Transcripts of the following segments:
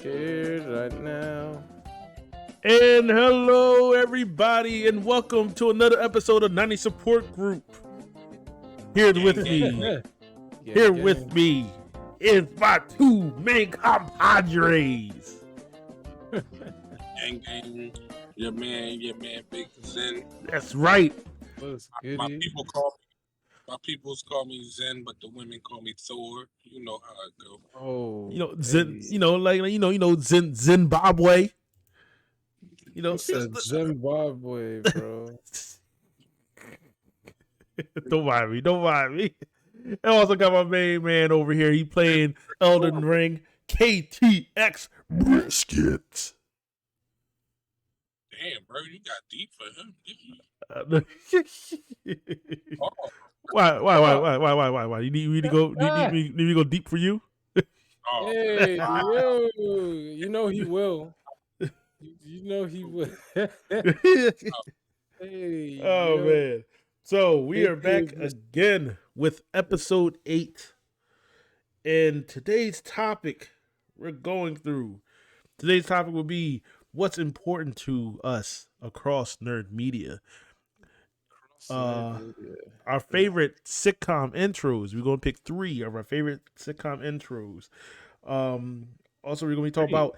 scared right now. And hello, everybody, and welcome to another episode of Nani Support Group. Here with me is my two main compadres. Gang, your man, Big Zen. That's right. My peoples call me Zen, but the women call me Thor. You know how it go. Oh, Zen. Zen Zimbabwe. Zimbabwe, bro. Don't mind me. I also got my main man over here. He playing Elden Ring. KTX Brisket. Damn, bro, you got deep for him, didn't you? Why? You need me to go? Need me to go deep for you? Oh, Hey, yo, you know he will. You know he will. Hey, Oh yo. man. So we are back again with episode 8. And today's topic will be what's important to us across nerd media. Our favorite sitcom intros. We're going to pick 3 of our favorite sitcom intros. Also, we're going to be talking about,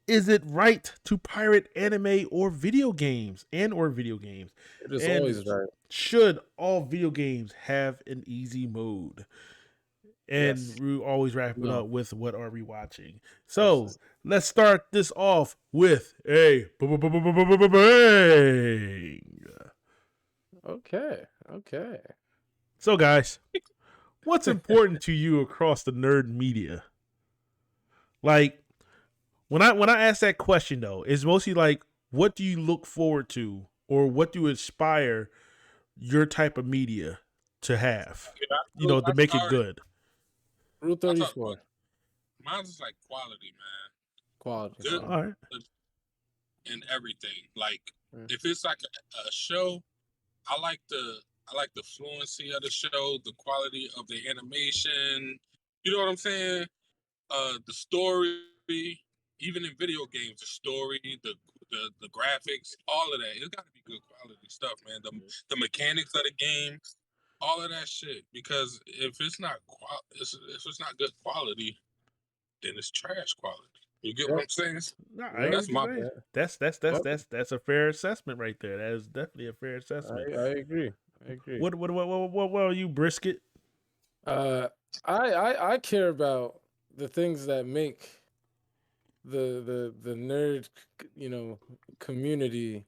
is it right to pirate anime or video games? It is always right. Should all video games have an easy mode? And we always wrap it up with what are we watching. So let's start this off with a bang. Okay. So guys, what's important to you across the nerd media? Like, when I ask that question though, it's mostly like, what do you look forward to, or what do you aspire your type of media to have? To make it good. Rule 34. Mine's is like quality, man. Quality. Good. All right. And everything. Like, if it's like a show, I like the fluency of the show, the quality of the animation. You know what I'm saying? The story, even in video games, the story, the graphics, all of that. It's got to be good quality stuff, man. The mechanics of the game, all of that shit. Because if it's not if it's not good quality, then it's trash quality. You get what I'm saying? No, That's my bad. That's a fair assessment right there. That is definitely a fair assessment. I agree. What are you, Brisket? I care about the things that make the nerd community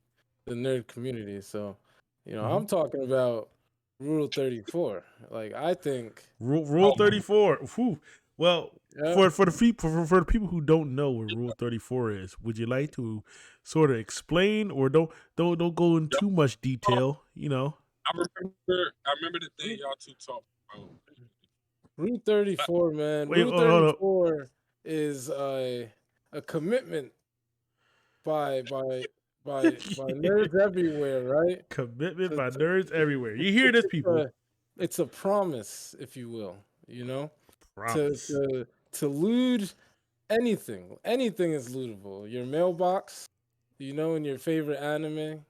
the nerd community. So I'm talking about Rule 34. Like, I think Rule 34. Whew. Well, for the people who don't know what Rule 34 is, would you like to sort of explain, or don't go in too much detail? I remember the day y'all two talked about Rule 34, man. Rule 34 is a commitment by nerds everywhere, right? Commitment by nerds everywhere. You hear this, people? It's a promise, if you will. Promise. To loot anything. Anything is lootable. Your mailbox, in your favorite anime,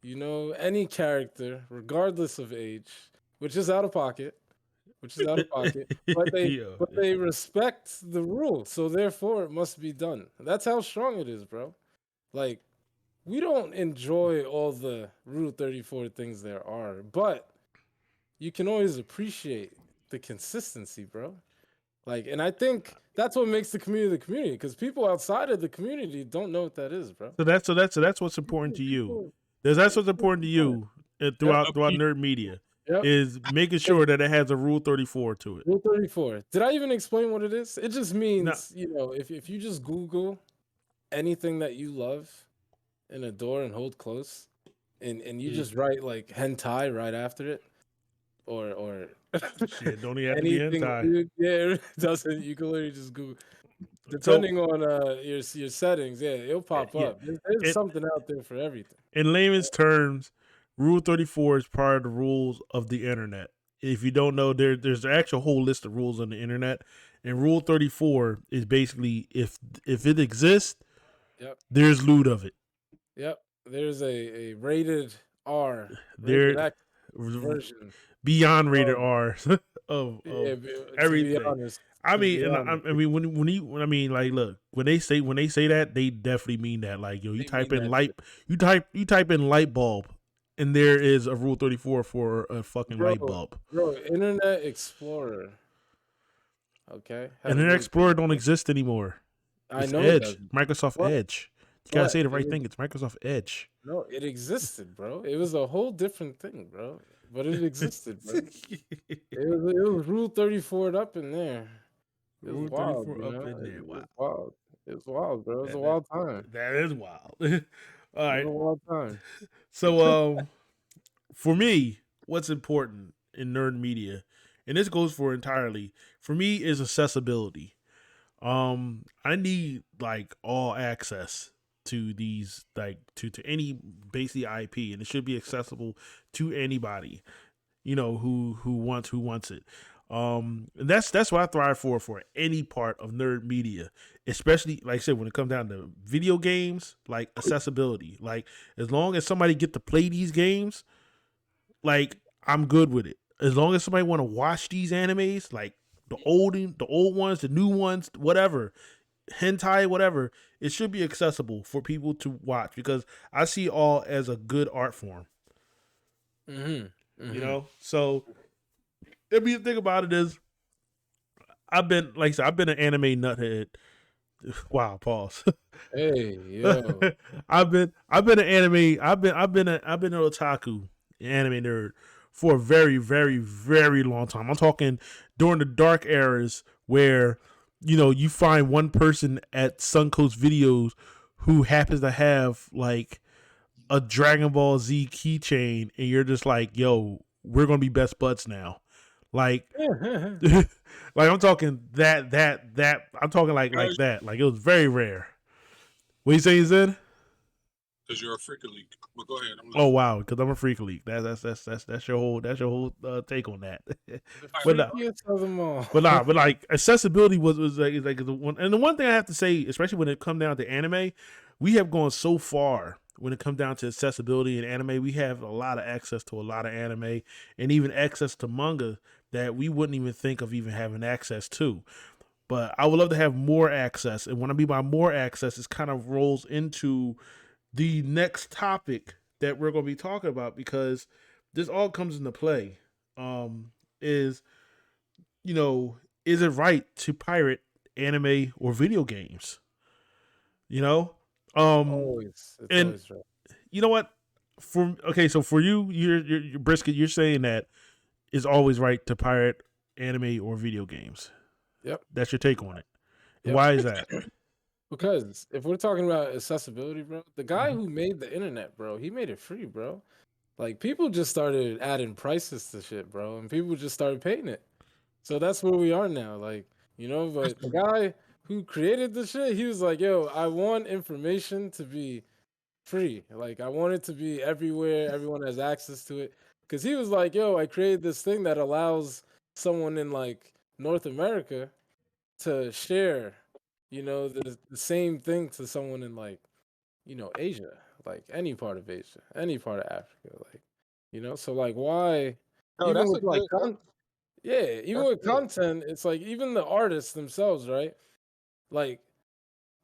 any character, regardless of age, which is out of pocket. But they respect the rule, so therefore it must be done. That's how strong it is, bro. Like, we don't enjoy all the Rule 34 things there are, but you can always appreciate the consistency, bro. Like, and I think that's what makes the community, because people outside of the community don't know what that is, bro. So that's what's important to you. That's what's important to you throughout nerd media. Yep. Is making sure that it has a Rule 34 to it. Rule 34. Did I even explain what it is? It just means, if you just Google anything that you love and adore and hold close, and you just write like hentai right after it, or shit, don't even have to be hentai. Dude, it doesn't. You can literally just Google. Depending on your settings, it'll pop up. There's something out there for everything. In layman's terms, Rule 34 is part of the rules of the internet. if you don't know, there's an actual whole list of rules on the internet, and Rule 34 is basically if it exists, Yep. there's loot of it. Yep. There's a rated R, rated There X version beyond rated of R of yeah, to be everything. honest. I To mean, be and honest. I mean when I mean like, look, when they say that, they definitely mean that. Like, yo, you They type mean in that light, shit. you type in light bulb, and there is a Rule 34 for a fucking light Bro, bulb. Internet Explorer, okay, had a Internet rule Explorer don't 34. exist anymore. I It's know it Edge, doesn't. Microsoft But Edge. You gotta but say the right it thing. It's Microsoft Edge. no, it existed, bro. It was a whole different thing, bro. But it existed, bro. It was Rule 34 up in there. It was Rule wild, 34 you up know. in It there. Wow, was wild. It was wild, bro. It was a that wild time. that is wild. All It was right, a wild time. so for me, what's important in nerd media, and this goes for entirely for me, is accessibility. I need like all access to these, like to any basic IP, and it should be accessible to anybody, who wants it. And that's what I thrive for any part of nerd media, especially like I said when it comes down to video games, like accessibility. Like, as long as somebody get to play these games, like, I'm good with it. As long as somebody want to watch these animes, like the old ones, the new ones, whatever, hentai, whatever, it should be accessible for people to watch, because I see all as a good art form. So if you think about it, is I've been, like I said, I've been an anime nuthead. Wow, pause. Hey, yo. I've been an anime. I've been an otaku, anime nerd, for a very, very, very long time. I'm talking during the dark eras where you find one person at Suncoast Videos who happens to have like a Dragon Ball Z keychain, and you're just like, yo, we're gonna be best buds now. Like, like I'm talking that I'm talking like that. Like, it was very rare. What you saying, Zen? Because you're a freaking leak. But go ahead. I'm Oh listening. wow, because I'm a freak leak. That's your whole take on that. The but freakiest of them all. but like accessibility was like the one, and the one thing I have to say, especially when it come down to anime, we have gone so far when it comes down to accessibility in anime. We have a lot of access to a lot of anime, and even access to manga that we wouldn't even think of even having access to. But I would love to have more access, and what I mean by more access is kind of rolls into the next topic that we're going to be talking about, because this all comes into play. Is is it right to pirate anime or video games? You know, Always. It's and always right. you know what? So for you, you're Brisket. You're saying that it's always right to pirate anime or video games. Yep. That's your take on it. And Yep. why is that? Because if we're talking about accessibility, bro, the guy Mhm. who made the internet, bro, he made it free, bro. Like, people just started adding prices to shit, bro, and people just started paying it. So that's where we are now. Like, but the guy who created the shit, he was like, yo, I want information to be free. Like, I want it to be everywhere. Everyone has access to it. Because he was like, yo, I created this thing that allows someone in like North America to share, the same thing to someone in like, Asia, like any part of Asia, any part of Africa, like, so like why No, even that's a with like good. yeah, even That's with good. content, it's like even the artists themselves, right? Like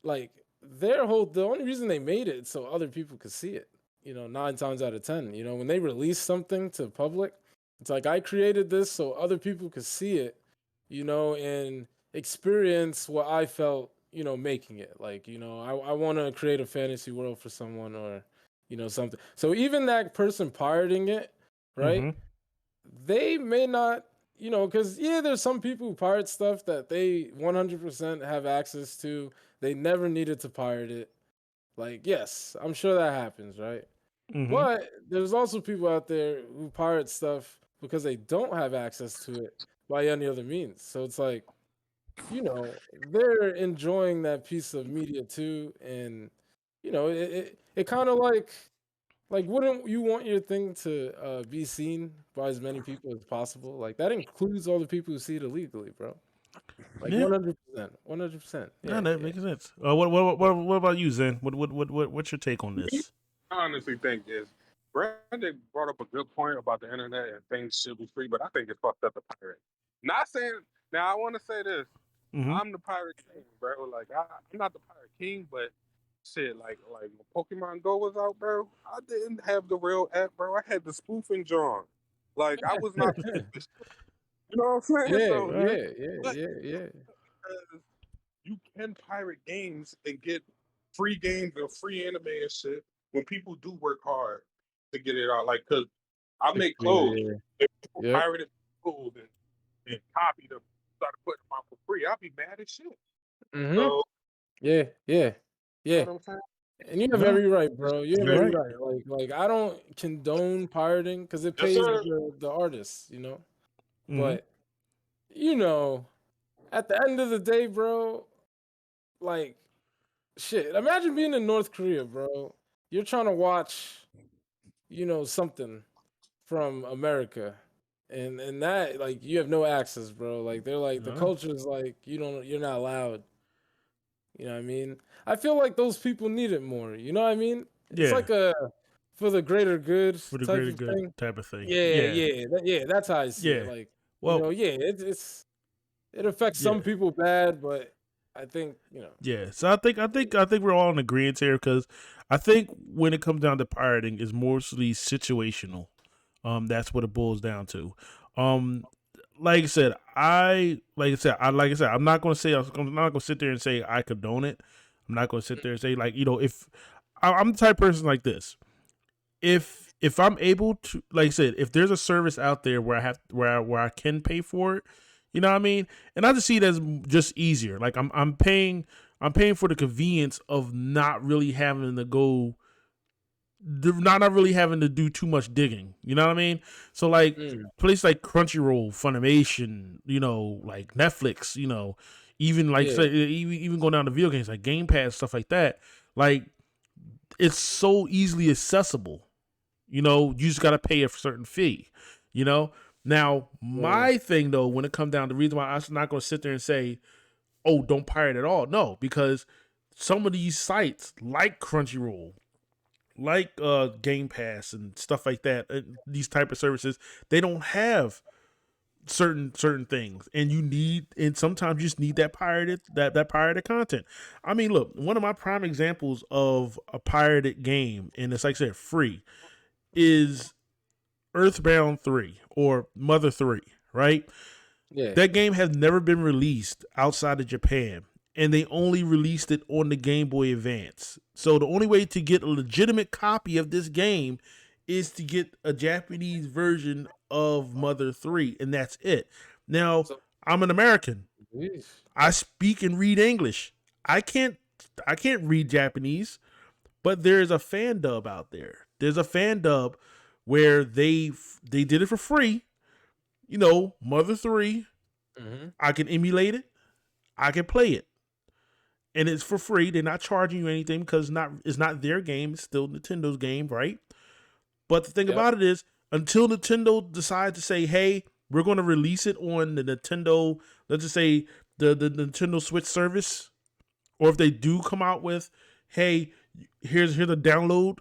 like the only reason they made it so other people could see it, 9 times out of 10, when they release something to public, it's like I created this so other people could see it, and experience what I felt, making it. Like, I want to create a fantasy world for someone, or, something. So even that person pirating it, right? Mm-hmm. They may not, because yeah, there's some people who pirate stuff that they 100% have access to. They never needed to pirate it. Like, yes, I'm sure that happens, right? Mm-hmm. But there's also people out there who pirate stuff because they don't have access to it by any other means. So it's like, they're enjoying that piece of media too, and it kind of like Like, wouldn't you want your thing to be seen by as many people as possible? Like, that includes all the people who see it illegally, bro. Like, Yeah, 100%, 100%. no, Yeah, that yeah. makes sense. What about you, Zen? What's your take on Me, this? I honestly think is Brandon brought up a good point about the internet and things should be free, but I think it's fucked up the pirate. Not saying now. I want to say this. Mm-hmm. I'm the pirate king, bro. Like I'm not the pirate king, but shit, like when Pokemon Go was out, bro. I didn't have the real app, bro. I had the spoofing John. Like I was not paying for shit. You know what I'm saying? Yeah, So, All right. yeah, yeah, but yeah, yeah. because you can pirate games and get free games and free anime and shit when people do work hard to get it out. Like, cause I make clothes. Yeah, If people yep. pirated clothes and copied them, started putting them out for free, I'd be mad as shit. Mm-hmm. So, Yeah, yeah, you know yeah. what I'm saying? And you have No, every right, bro. You have you're every right. right. Like I don't condone pirating because it Yes, pays sir. the artists, you know. Mm-hmm. But you know, at the end of the day, bro, like shit. Imagine being in North Korea, bro. You're trying to watch, something from America. And that like you have no access, bro. Like they're like the No. culture is like you're not allowed. You know what I mean? I feel like those people need it more. You know what I mean? It's Yeah, like a for the greater good for the type greater of good thing. type of thing. Yeah, Yeah, yeah, yeah. That's how I see it. yeah. Like, Well, yeah, it affects yeah. some people bad, but I think Yeah, so I think we're all in agreement here because I think when it comes down to pirating, is mostly situational. That's what it boils down to. Um, I'm not going to say I'm not going to sit there and say I condone it. I'm not going to sit there and say if I'm the type of person like this. If I'm able to, like I said, if there's a service out there where I have where I can pay for it, you know what I mean, and I just see it as just easier. Like I'm paying for the convenience of not really having to go, not really having to do too much digging. You know what I mean? So like mm, places like Crunchyroll, Funimation, like Netflix, even like yeah, say even going down to video games like Game Pass, stuff like that. Like it's so easily accessible. You just got to pay a certain fee. You know. Now, yeah, my thing though, when it comes down to the reason why I'm not going to sit there and say, "Oh, don't pirate at all," no, because some of these sites like Crunchyroll, like Game Pass and stuff like that, these type of services, they don't have certain things, and sometimes you just need that pirated content. I mean, look, one of my prime examples of a pirated game, and it's like I said, free, is Earthbound 3 or Mother 3, right? yeah. That game has never been released outside of Japan, and they only released it on the Game Boy Advance. So the only way to get a legitimate copy of this game is to get a Japanese version of Mother 3, and that's it. Now, So, I'm an American. yeesh. I speak and read English. I can't read Japanese, but there's a fan dub out there. There's a fan dub where they did it for free. Mother 3, Mhm. I can emulate it. I can play it. And it's for free. They're not charging you anything because it's not their game. It's still Nintendo's game, right? But the thing Yep. about it is, until Nintendo decides to say, "Hey, we're going to release it on the Nintendo," let's just say the Nintendo Switch service, or if they do come out with, "Hey, here's the download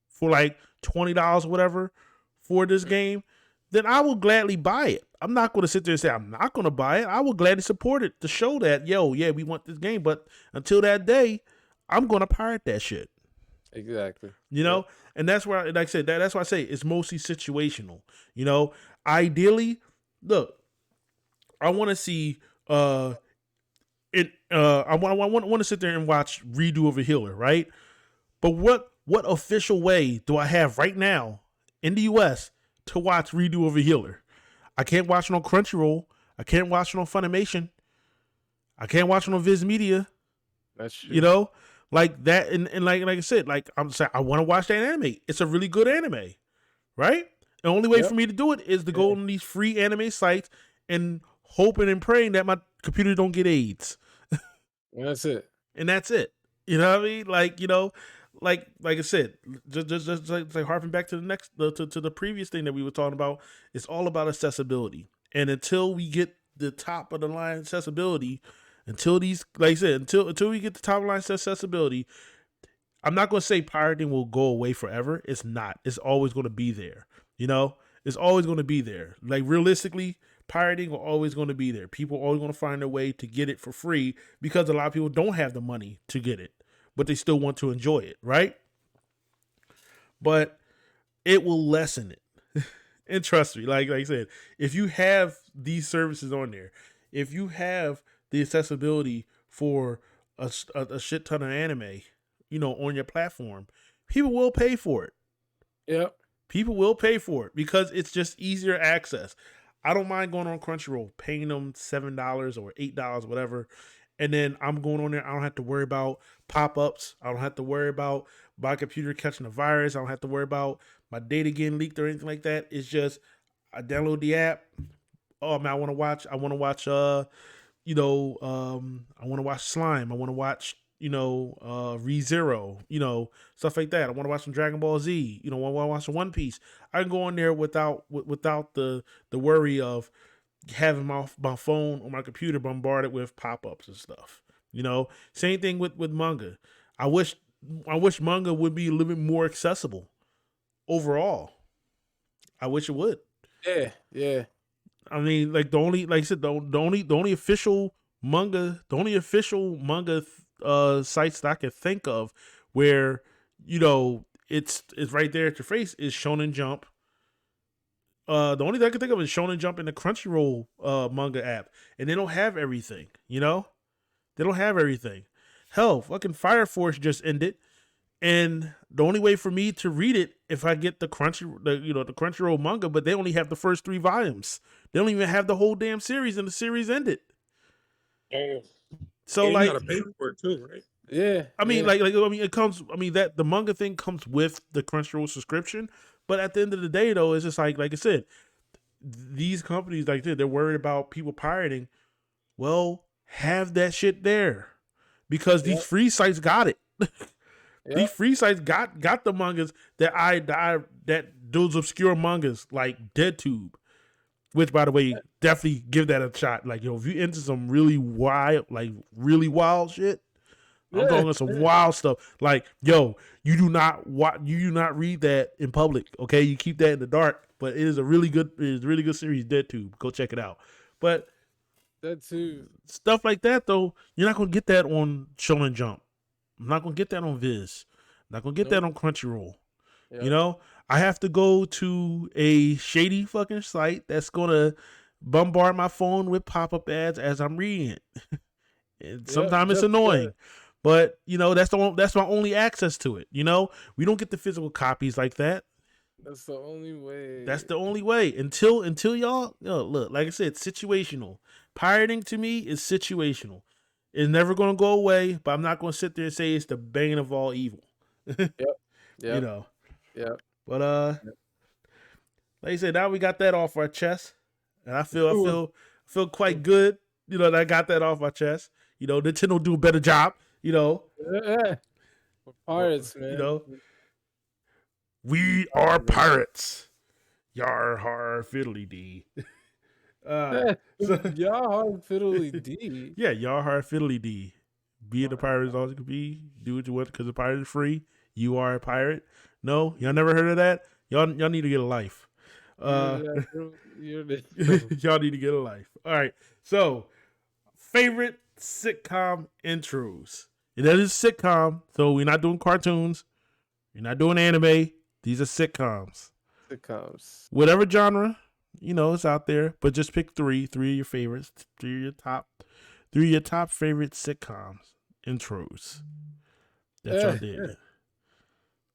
for like $20 or whatever for this game," then I will gladly buy it. I'm not going to sit there and say I'm not going to buy it. I will gladly support it to show that, yeah, we want this game. But until that day, I'm going to pirate that shit. Exactly. You Yep. know, and that's where, like I said, that's why I say it's mostly situational. Ideally, look, I want to see it. I want to sit there and watch Redo of a Healer, right? But what official way do I have right now in the U.S. to watch Redo of a Healer? I can't watch it on Crunchyroll. I can't watch it on Funimation. I can't watch it on Viz Media. That's You true. know, like that, and like I said, like I'm saying, I want to watch that anime. It's a really good anime, right? The only way for Yep. me to do it is to go Yeah. on these free anime sites and hoping and praying that my computer don't get AIDS, That's it. and that's it. You know what I mean? like I said, just like harping back to the next to the previous thing that we were talking about, it's all about accessibility. And until we get the top of the line accessibility, until these, like I said, until we get the top line accessibility, I'm not going to say pirating will go away forever. It's not. It's always going to be there. You know, it's always going to be there. Like realistically, pirating are always going to be there. People are always going to find a way to get it for free because a lot of people don't have the money to get it, but they still want to enjoy it, right? But it will lessen it. And trust me, like I said, if you have these services on there, if you have the accessibility for a shit ton of anime, you know, on your platform, people will pay for it. Yep. People will pay for it because it's just easier access. I don't mind going on Crunchyroll, paying them $7 or $8, whatever, and then I'm going on there. I don't have to worry about pop-ups. I don't have to worry about my computer catching a virus. I don't have to worry about my data getting leaked or anything like that. It's just I download the app. Oh man, I want to watch. I want to watch. I want to watch Slime. I want to watch. ReZero. Stuff like that. I want to watch some Dragon Ball Z. I want to watch some One Piece. I can go on there without the worry of having my phone or my computer bombarded with pop-ups and stuff. Same thing with manga. I wish manga would be a little bit more accessible overall. I wish it would. Yeah. I mean, like the only, like I said, the only official manga sites that I can think of where it's right there at your face is Shonen Jump. The only thing I can think of is Shonen Jump and the Crunchyroll manga app, and they don't have everything. They don't have everything. Hell, fucking Fire Force just ended, and the only way for me to read it if I get the Crunchyroll manga, but they only have the first 3 volumes. They don't even have the whole damn series, and the series ended. Oh. So you like, gotta pay for it too, right? Yeah. I mean, it comes. I mean, that the manga thing comes with the Crunchyroll subscription, but at the end of the day, though, it's just like I said, these companies they're worried about people pirating. Well, have that shit there, because these free sites got it. These free sites got the mangas that those obscure mangas like DeadTube, which by the way, definitely give that a shot. Like, if you into some really wild shit, I'm talking some wild stuff. Like, you do not read that in public. Okay, you keep that in the dark. But it is a really good series, DeadTube. Go check it out. But DeadTube stuff like that though, you're not gonna get that on Shonen Jump. I'm not gonna get that on Viz. I'm not gonna get that on Crunchyroll. Yep. I have to go to a shady fucking site that's gonna bombard my phone with pop-up ads as I'm reading it. And sometimes it's annoying. But that's my only access to it. We don't get the physical copies like that. That's the only way. That's the only way. Until y'all, look, like I said, situational. Pirating to me is situational. It's never going to go away, but I'm not going to sit there and say it's the bane of all evil. Yep. Yep. But like I said, now we got that off our chest, and I feel quite good. That I got that off my chest. Nintendo do a better job. Yeah. We're pirates, man. We are pirates. Yar har fiddly dee. Yar har fiddly dee. Yeah, yar har fiddly dee. Being a pirate is all you can be. Do what you want because the pirate is free. You are a pirate. No, y'all never heard of that? Y'all need to get a life. Y'all need to get a life. All right. So, favorite sitcom intros. And that is sitcom. So we're not doing cartoons. We're not doing anime. These are sitcoms. Whatever genre, it's out there. But just pick 3 of your favorites. 3 of your top favorite sitcoms intros that y'all did.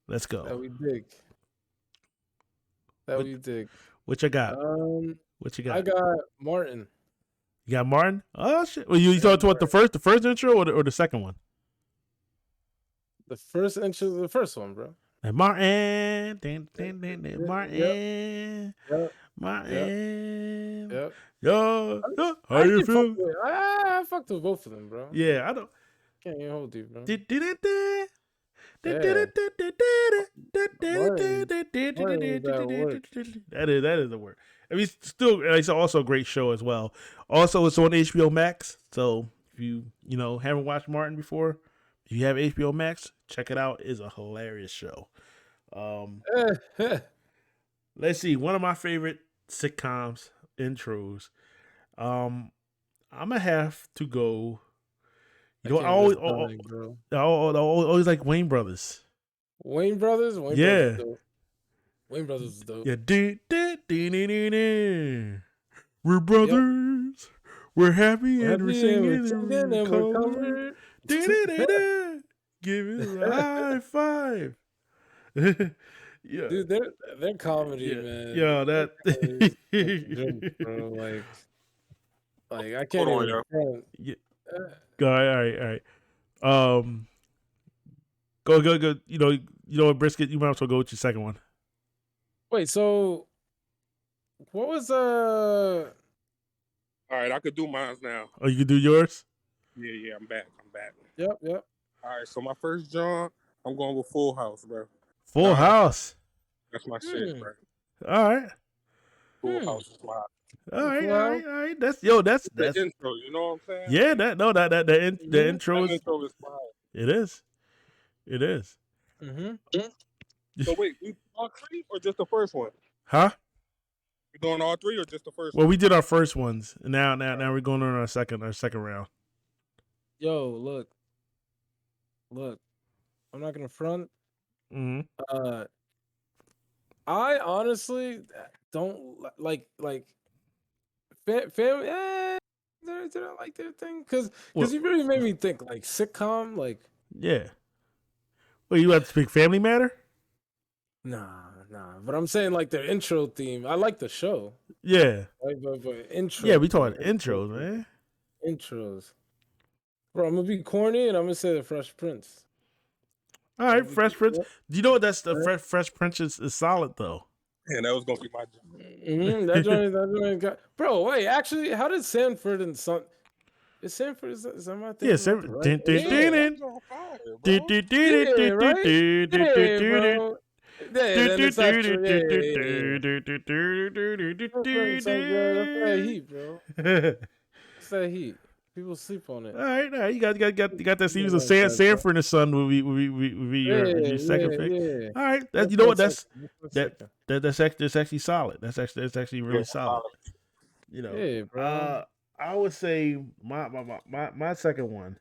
Let's go. That we dig. What you got? What you got? I got Martin. You got Martin? Oh shit! Well, you talking about the first intro or the second one? The first intro, the first one, bro. And Martin, Martin, Yep. Martin. Yep. Yo, how you feel? I fucked with both of them, bro. Yeah, I don't. Can't even hold you, bro. That is the word. I mean, still, it's also a great show as well. Also, it's on HBO Max. So if you haven't watched Martin before, if you have HBO Max, check it out. It's a hilarious show. Let's see. One of my favorite sitcoms intros. I'm gonna have to go. I always like Wayne Brothers. Wayne Brothers? Yeah. Wayne Brothers is dope. Yeah. We're brothers. We're happy and we're singing and we're covered. Give it a high five. Yeah. Dude, they're comedy, man. Yeah, that. Bro, like I can't even. Yeah. All right. Go. You know what, Brisket? You might as well go with your second one. Wait, so what was All right, I could do mine now. Oh, you can do yours? Yeah, I'm back. Yep. All right, so my first John, I'm going with Full House, bro. Full House. That's my shit, bro. All right. Full House is my. All right. That's the intro. You know what I'm saying? Yeah, the intro is. Intro is fire. It is. Mm-hmm. So wait, we all three or just the first one? Huh? We doing all three or just the first? Well, we did our first ones. Now we're going on our second round. Yo, look. I'm not gonna front. Mm-hmm. I honestly don't like family. Did I like their thing? Because you really made me think like sitcom, like. Yeah. Well, you have to speak Family Matter? Nah. But I'm saying like their intro theme. I like the show. Yeah. But intro. Yeah, we talking intros, man. Intros. Bro, I'm gonna be corny and I'm gonna say the Fresh Prince. All right, Fresh Prince. Do you know what that's the Fresh Prince is solid though? And that was gonna be my job. That joint got. Bro, wait. Actually, how did Sanford and Son? Is Sanford? Is that my thing? Yeah, Sanford. Then it's actually, heat, bro. It's that heat. People sleep on it. All right. You got that. He was a Sanford and Son would be your second pick. Yeah. All right, you know what? That's actually solid. That's actually really solid. You know. Yeah, bro. I would say my second one.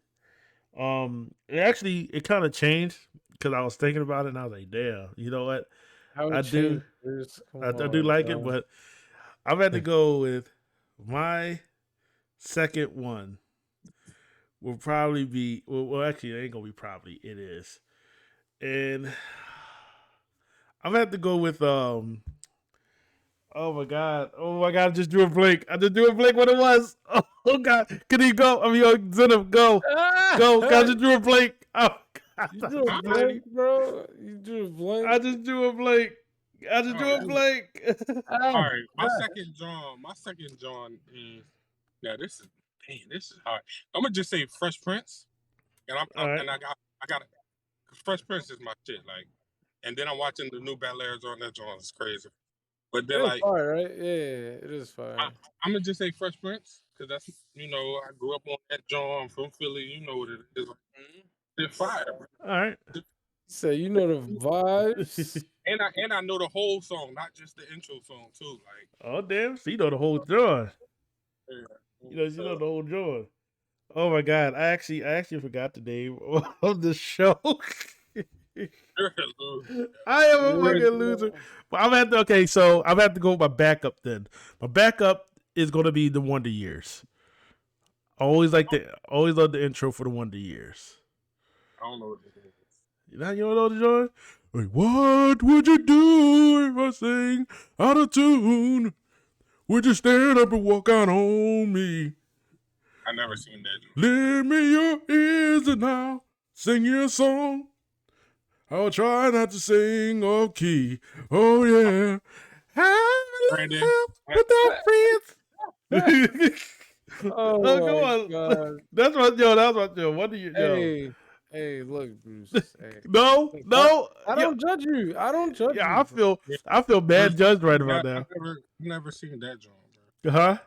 It kind of changed because I was thinking about it and I was like, damn, you know what? I do like it, but I'm about to go with my second one. Will probably be well. Actually, it ain't gonna be probably. It is, and I'm gonna have to go with Oh my god! I just drew a blank. What it was? Oh god! Can he go? I mean, Zenith, go. I just drew a blank. Oh god! You drew a blank, bro. You drew a blank. I just drew a blank. All right, my second John is. Yeah, this is hard. I'm gonna just say Fresh Prince, and I got it. Fresh Prince is my shit. Like, and then I'm watching the new Bel Air's on that John. It's crazy. But they're like, fire, right? Yeah, it is fire. I'm gonna just say Fresh Prince because that's I grew up on that John from Philly. You know what it is. It's fire. Bro. All right. So you know the vibes. and I know the whole song, not just the intro song too. Like, oh damn, so you know the whole John. Yeah. You know the whole John. Oh my god, I actually forgot the name of the show. You're a loser. I am a fucking loser. But I'm at so I'm to go with my backup then. My backup is gonna be the Wonder Years. I always love the intro for the Wonder Years. I don't know what it is. You don't know the John? Like, what would you do if I sang out of tune? Would you stand up and walk out on me? I never seen that. Lend me your ears and I'll sing you a song. I'll try not to sing off key. Oh yeah. Brandon. Without friends. Oh come on. God. That's what What do you Hey, Hey, look, Bruce. Hey, No, look, no. I Yeah, don't judge you. I don't judge yeah. you, bro. I feel bad judged right about I've now. never seen that joint, bro. Huh?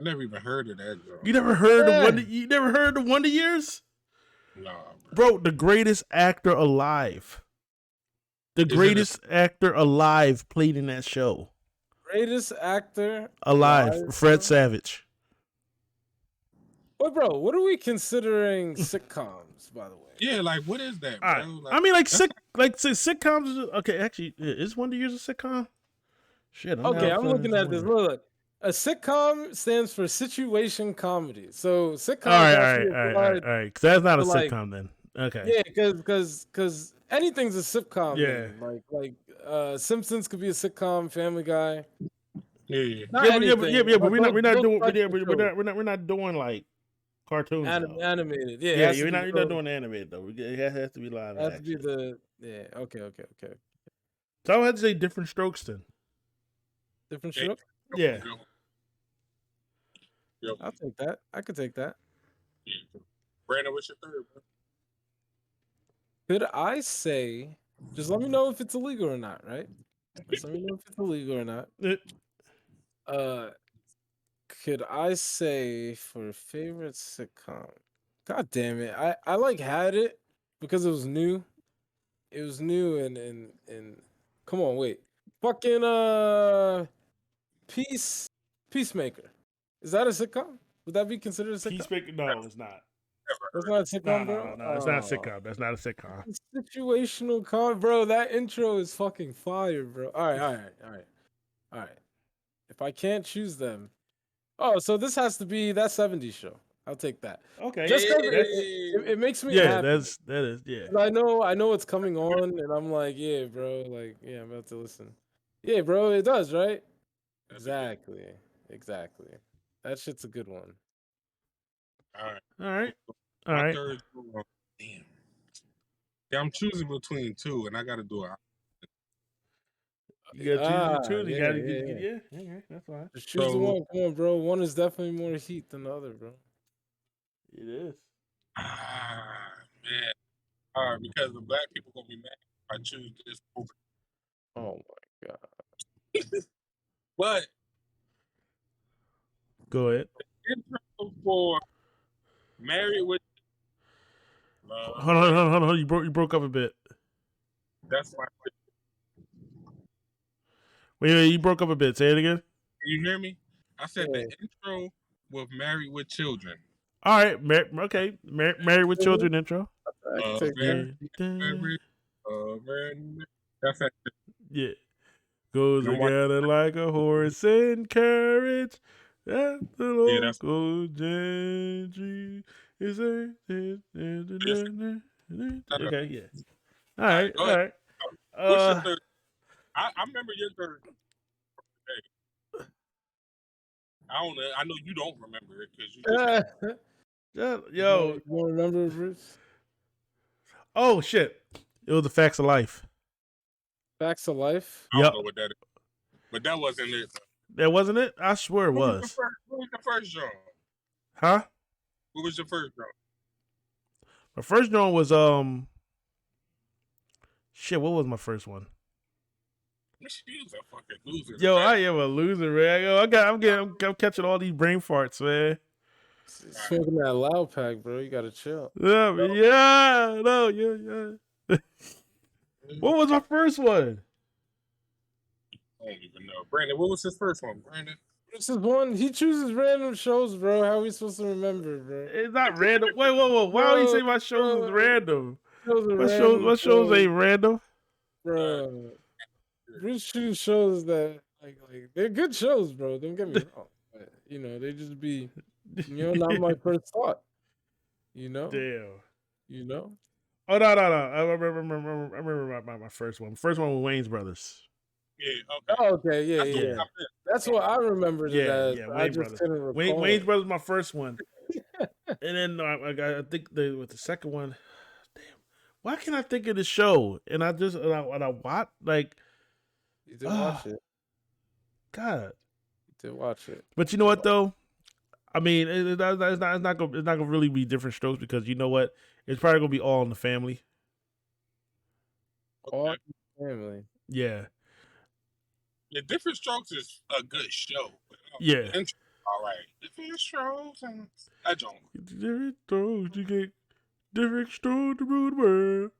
I never even heard of that joint. You never heard of Eh. Wonder? You never heard of Wonder Years? Nah, Bro, the greatest actor alive. The Is it a- greatest actor alive played in that show. Greatest actor Alive, alive, Fred bro. Savage. Wait, bro, what are we considering sitcoms, by the way? Yeah, like what is that, All bro? right. Like, I mean, that's sitcoms. Okay, actually, is Wonder Years a sitcom? Shit, I'm Okay, now I'm looking at this. wondering. Look, a sitcom stands for situation comedy. So All sitcoms right, all actually right, all right, all right, applied all right. Because that's not a to like, sitcom then. Okay. yeah, because anything's a sitcom Yeah. then. Like Simpsons could be a sitcom, Family Guy. yeah. Not Yeah, anything, but but we're not those doing types of shows. we're not doing like cartoons though. Animated. Yeah, it Yeah, has to be you're not doing animated though. It has to be live it has to be action. the yeah. Okay. So I would have to say different strokes then. Different Hey, show. Yeah. Yo, I'll take that. I could take that. Brandon, what's your third, bro? Could I say? Just let me know if it's illegal or not, right? Just let me know if it's illegal or not. Uh, could I say for favorite sitcom? God damn it! I like had it because it was new. It was new and come on, wait, fucking Peacemaker. Is that a sitcom? Would that be considered a sitcom? Peacemaker? No, it's not. That's not a sitcom, bro. No. It's not a sitcom. That's not a sitcom. Situational com, bro. That intro is fucking fire, bro. All right. If I can't choose them, oh, so this has to be that '70s show. I'll take that. Okay. Just because Hey. it makes me Yeah, happy. that is yeah. 'Cause I know it's coming on, and I'm like, yeah, bro. Like, yeah, I'm about to listen. Yeah, bro. It does, right? Exactly. That shit's a good one. All right. All right. All My right. third. Damn. Yeah, I'm choosing between two, and I got to do it. You gotta choose two. You gotta Yeah. yeah. Okay, that's fine. Just choose the So, one. Come on, bro. One is definitely more heat than the other, bro. It is. man. All right, because the black people gonna be mad if I choose this over. Oh my god. But Go ahead. intro for Married with Love. Hold on. You broke up a bit. That's my question. Wait, you broke up a bit. Say it again. Can you hear me? I said Yeah. the intro with Married with Children. All right. Okay. Married with Children intro. I can take Married, that. married. That's it. Yeah. Goes And I'm like, together like a horse and carriage. At the yeah, that's local gentry is a okay, yeah. All right, go all ahead. right. What's your third? I remember your third. I don't know. I know you don't remember it because you just Yo. You don't remember, Bruce? Oh shit. It was the Facts of Life. Facts of Life. I don't know what that is, but that wasn't it. That wasn't it? I swear it was. What was the first genre? Huh? What was your first genre? My first one was shit, what was my first one? You was a fucking loser. Yo, I am a loser, man. Yo, I'm catching all these brain farts, man. Smoking that loud pack, bro. You gotta chill. Yeah. What was my first one? I don't even know. Brandon, what was his first one? Brandon? This is one. He chooses random shows, bro. How are we supposed to remember, bro? It's not random. Wait, whoa. Why would you say my shows is random? Shows are random, What shows ain't random? bro. Bruce choose shows that like they're good shows, bro. Don't get me wrong. But, you know, they just be not my first thought. You know? Damn. You know? Oh no. I remember my first one. First one was Wayne's Brothers. Yeah, okay. Oh, okay, yeah. That's what I remembered it as. Yeah, I Wayne just Brothers. couldn't recall. Wayne's Brothers was my first one. And then I think with the second one, damn, why can't I think of the show? And I watch like You did watch it. God. You did watch it. But you know what though? I mean, it's not gonna really be different strokes because you know what? It's probably gonna be All in the Family. All Okay. family. Yeah, The Different Strokes is a good show. yeah. The intro, all right. Different Strokes and that joint. Different strokes, you get different strokes to rule the world.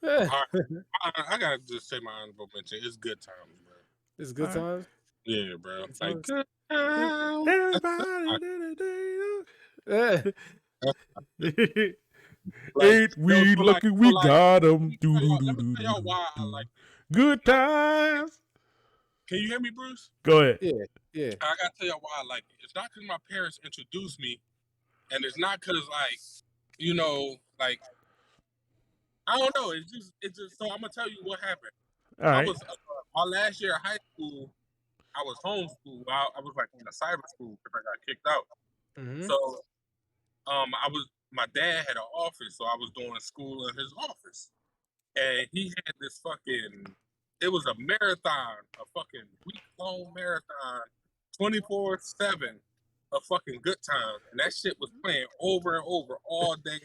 Yeah. All right. I gotta just say my honorable mention. It's Good Times, bro. It's good All right. times. Yeah, bro. Good Like times. Good Times. Everybody did Yeah. it. Like, Ain't we lucky we got them? Do do do let me do tell do y'all why I do. like it. Good times. Can you hear me, Bruce? Go ahead. Yeah. Yeah. I gotta tell y'all why I like it. It's not because my parents introduced me, and it's not because like, you know, like I don't know. It's just. So I'm gonna tell you what happened. All I right. was my last year of high school. I was homeschooled. I was like in a cyber school because I got kicked out. Mm-hmm. So my dad had an office, so I was doing school in his office, and he had this fucking. It was a marathon, a fucking week-long marathon, 24/7 of fucking Good Times, and that shit was playing over and over all day.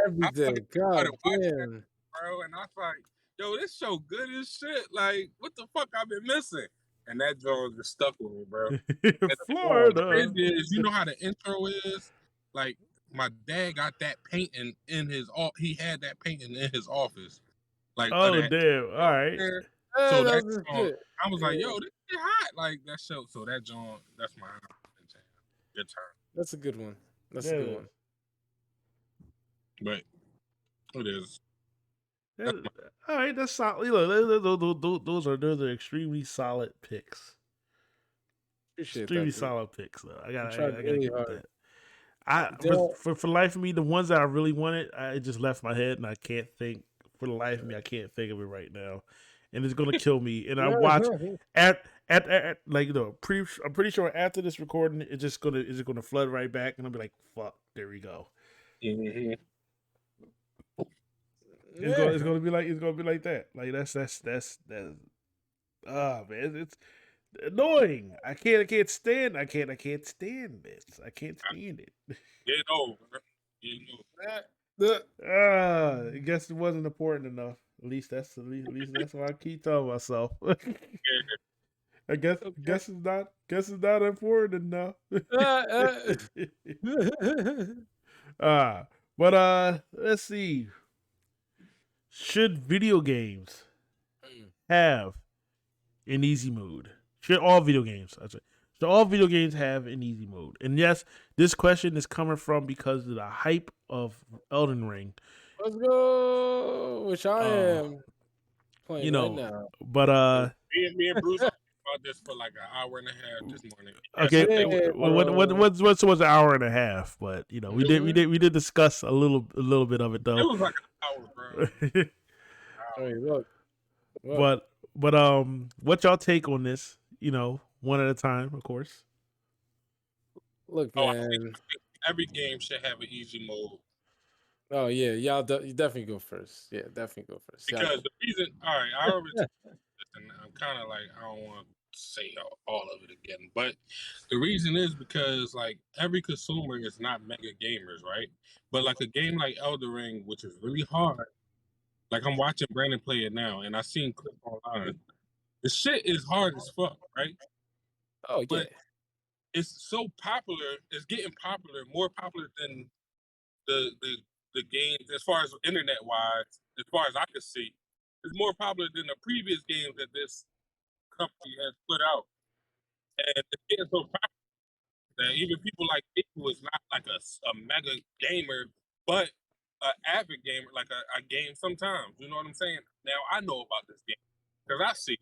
Every I day. started God watching that, damn. bro, and I was like, yo, this show good as shit. Like, what the fuck I've been missing? And that joint just stuck with me, bro. And the Florida. crazy is, you know how the intro is? Like, my dad got that painting in his he had that painting in his office. Like, of Oh that. damn! All right. Yeah, So that that was just joint, shit. I was like, Yeah. yo, this is hot. Like, that show. So that joint, that's my good time. That's a good one. That's a Yeah. good one. But it is. Yeah, all right, that's solid. You know, those are extremely solid picks. Appreciate Extremely that, dude. solid picks. Though. I You tried gotta really give it hard. that. Dad, For life of me, the ones that I really wanted, it just left my head, and I can't think. For the life of me, I can't think of it right now, and it's gonna kill me. And I watch at like I'm pretty sure after this recording, it's just gonna flood right back, and I'll be like, fuck, there we go. Mm-hmm. It's gonna be like that. Like that's man, it's annoying. I can't stand this. I can't stand it. Get over. Get over. I guess it wasn't important enough. At least that's why I keep telling myself. I guess it's not important enough. But let's see. Should video games have an easy mode? Should all video games? Should all video games have an easy mode? And yes, this question is coming from because of the hype of Elden Ring. Let's go. Which I am playing You know, right now. but Me and Bruce talked about this for like an hour and a half this morning. okay, Yeah, what's an hour and a half? But you know, we did discuss a little bit of it though. It was like an hour, bro. Hey, look. But what y'all take on this? You know, one at a time, of course. Look, I man. think every game should have an easy mode. Oh yeah, you definitely go first. Yeah, definitely go first. Because the reason, all right, I already said this, and I'm kind of like, I don't want to say all of it again, but the reason is because like every consumer is not mega gamers, right? But like a game like Elden Ring, which is really hard, like I'm watching Brandon play it now, and I seen clips online. The shit is hard as fuck, right? Oh yeah. But it's so popular. It's getting popular, more popular than the games as far as internet wise. As far as I can see, it's more popular than the previous games that this company has put out, and it's getting so popular that even people like me, who is not like a mega gamer, but an avid gamer, like a game sometimes. You know what I'm saying? Now I know about this game because I see it.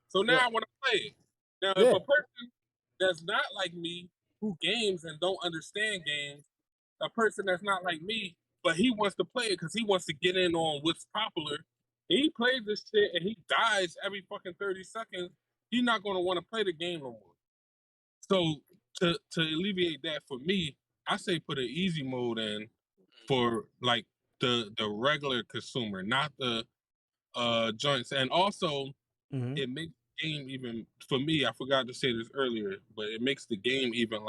So now I want to play it. Now, if a person that's not like me, who games and don't understand games, a person that's not like me, but he wants to play it because he wants to get in on what's popular. He plays this shit and he dies every fucking 30 seconds. He's not going to want to play the game no more. So to alleviate that for me, I say put an easy mode in for like the regular consumer, not the joints. And also, it makes game even for me. I forgot to say this earlier, but it makes the game even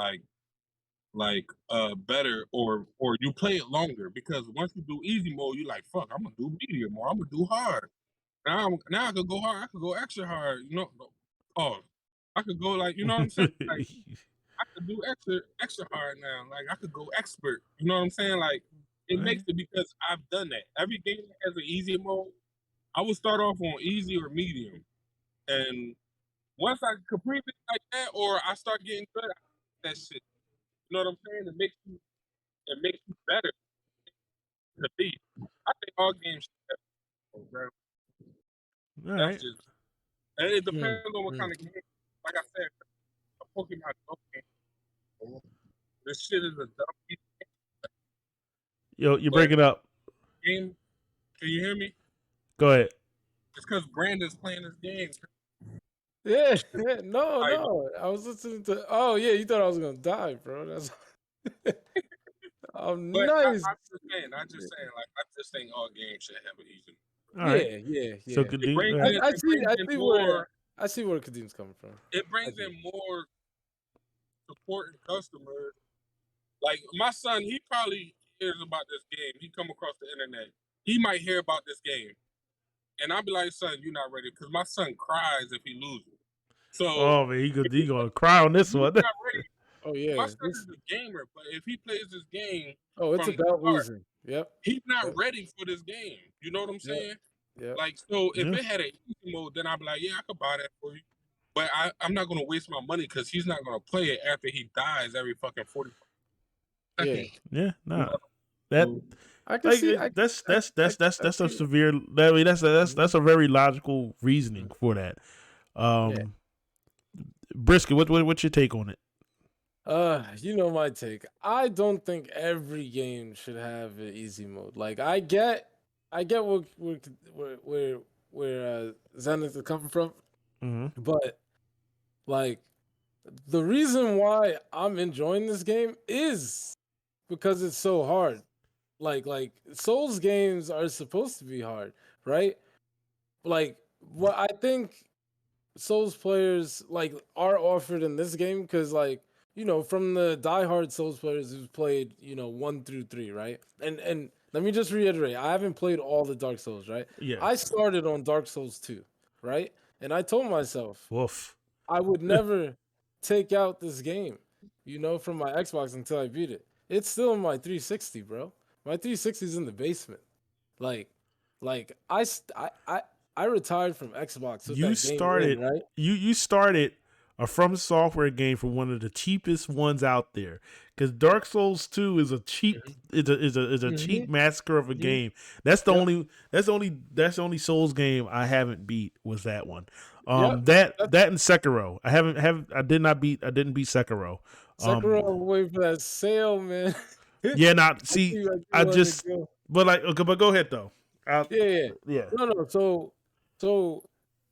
better or you play it longer because once you do easy mode, you like fuck. I'm gonna do medium or I'm gonna do hard. Now I could go hard. I could go extra hard. Oh, I could go like you know what I'm saying. Like I could do extra hard now. Like I could go expert. You know what I'm saying? Like it makes it because I've done that. Every game that has an easy mode, I would start off on easy or medium, and once I complete it like that, or I start getting good at that shit. You know what I'm saying? It makes you better to be. I think all games should have that, bro. All That's right. just and it Mm, depends on what mm. kind of game. Like I said, a Pokemon Go game. This shit is a dumb piece Yo, you of but break it up. game. Can you hear me? Go ahead. It's because Brandon's playing this game. Yeah, no, Like, no. I was listening to. Oh yeah, you thought I was gonna die, bro. That's. Oh, but nice. I just saying, like, I just think all games should have an easy. All right. Yeah, yeah, So yeah. It brings all right. in, I it see. brings I in see where. more, I see where Kadim's coming from. it I brings do. in more supporting customers. Like my son, he probably hears about this game. He come across the internet. He might hear about this game, and I'll be like, "Son, you're not ready," because my son cries if he loses. So Oh man, if he gonna cry on this he's one. not ready, Oh my yeah. son is a gamer, but if he plays this game Oh, it's from the about start, losing. Yep. he's not Yep. ready for this game. You know what I'm Yep. saying? Yep. Like, so if Yeah. it had an easy mode, then I'd be like, yeah, I could buy that for you. But I'm not gonna waste my money because he's not gonna play it after he dies every fucking 40 Yeah. seconds. Yeah. You Nah. know? That So, I can like see. that's I a see. severe. I mean, that's a very logical reasoning for that. Yeah. Brisket, what's your take on it? You know my take. I don't think every game should have an easy mode. Like I get where Zenith is coming from, Mm-hmm. but like the reason why I'm enjoying this game is because it's so hard. Like Souls games are supposed to be hard, right? Like what I think Souls players like are offered in this game because from the diehard Souls players who've played 1 through 3, right? And let me just reiterate, I haven't played all the Dark Souls, right? Yeah. I started on Dark Souls 2, right? And I told myself Woof. I would never take out this game, from my Xbox until I beat it. It's still in my 360, bro. My 360 is in the basement. Like, like I retired from Xbox with You that game in, started right? you started a From Software game for one of the cheapest ones out there. Because Dark Souls 2 is a cheap is a cheap Mm-hmm. massacre of a Mm-hmm. game. That's the Yep. only Souls game I haven't beat was that one. Yep. That and Sekiro. I didn't beat Sekiro. Sakura, Um wait for that sale, man. yeah, not I see see where I you want to just go. but like okay, but go ahead though. Yeah, yeah. Yeah. No. So,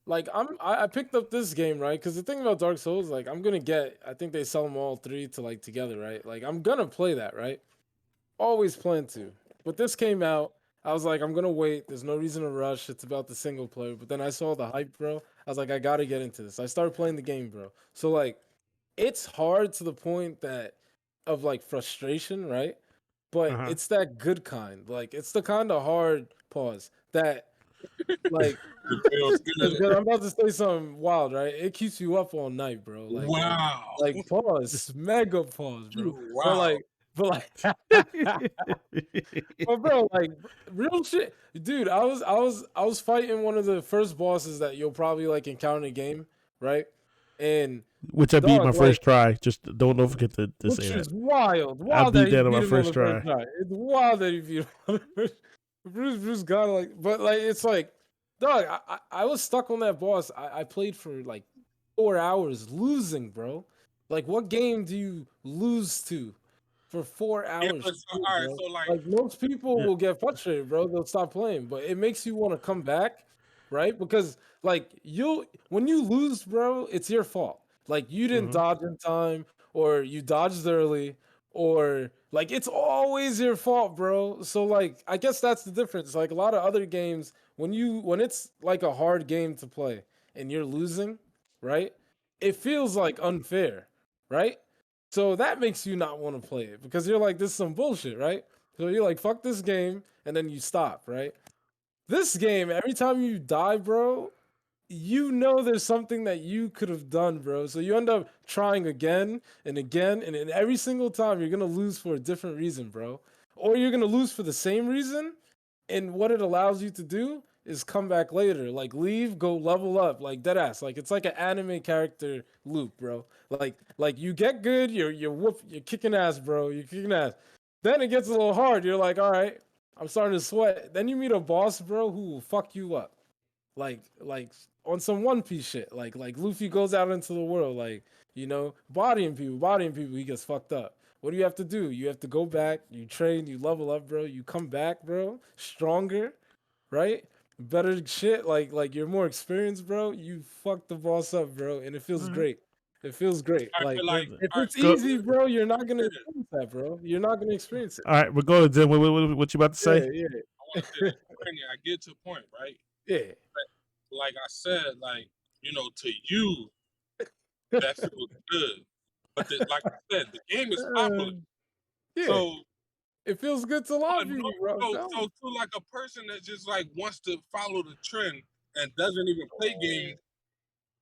like, I picked up this game, right? Because the thing about Dark Souls, like, I think they sell them all three to like together, right? Like, I'm gonna play that, right? Always plan to. But this came out. I was like, I'm gonna wait. There's no reason to rush. It's about the single player. But then I saw the hype, bro. I was like, I gotta get into this. I started playing the game, bro. So like, it's hard to the point that of like frustration, right? But Uh-huh. it's that good kind. Like, it's the kind of hard pause that like it feels good. because I'm about to say something wild, right? It keeps you up all night, bro. Like, Wow. pause, mega pause, bro. But Wow. like, but like, but bro, like, real shit, dude. I was fighting one of the first bosses that you'll probably like encounter in a game, right? And Which I beat my dog, like, first try. Just don't forget to say which that. is wild, I wild that beat he that on my beat him on first the first try. try. It's wild that he beat him on the first. Bruce got like, but like, it's like, dog. I was stuck on that boss. I played for like 4 hours, losing, bro. Like, what game do you lose to for four Yeah, hours but so, straight, all right, bro? so like, Like, most people Yeah. will get frustrated, bro. They'll stop playing, but it makes you want to come back, right? Because like when you lose, bro, it's your fault. Like, you didn't Mhm. dodge in time, or you dodged early, or like, it's always your fault, bro. So like, I guess that's the difference. Like, a lot of other games, when it's like a hard game to play and you're losing, right? It feels like unfair, right? So that makes you not want to play it because you're like, this is some bullshit, right? So you're like, fuck this game, and then you stop, right? This game, every time you die, bro, you know there's something that you could have done, bro. So you end up trying again and again, and every single time you're gonna lose for a different reason, bro. Or you're gonna lose for the same reason, and what it allows you to do is come back later. Like leave, go level up, like dead ass. Like it's like an anime character loop, bro. Like you get good, you're kicking ass, bro. You're kicking ass. Then it gets a little hard. You're like, all right, I'm starting to sweat. Then you meet a boss, bro, who will fuck you up. Like on some One Piece shit. Like Luffy goes out into the world, like, bodying people, he gets fucked up. What do you have to do? You have to go back, you train, you level up, bro. You come back, bro, stronger, right? Better shit, like you're more experienced, bro. You fuck the boss up, bro, and it feels great. It feels great. I Like feel like, if all right, it's Go. easy, bro, you're not gonna experience that, bro. You're not gonna experience it. All right, but go ahead, Zen. What you about to say? Yeah, I want to say, I get to a point, right? yeah, Like I said, like, to you, that feels good. But like I said, the game is yeah. popular. Yeah. So, It feels good to a lot but of people, bro. so to like a person that just like wants to follow the trend and doesn't even play games,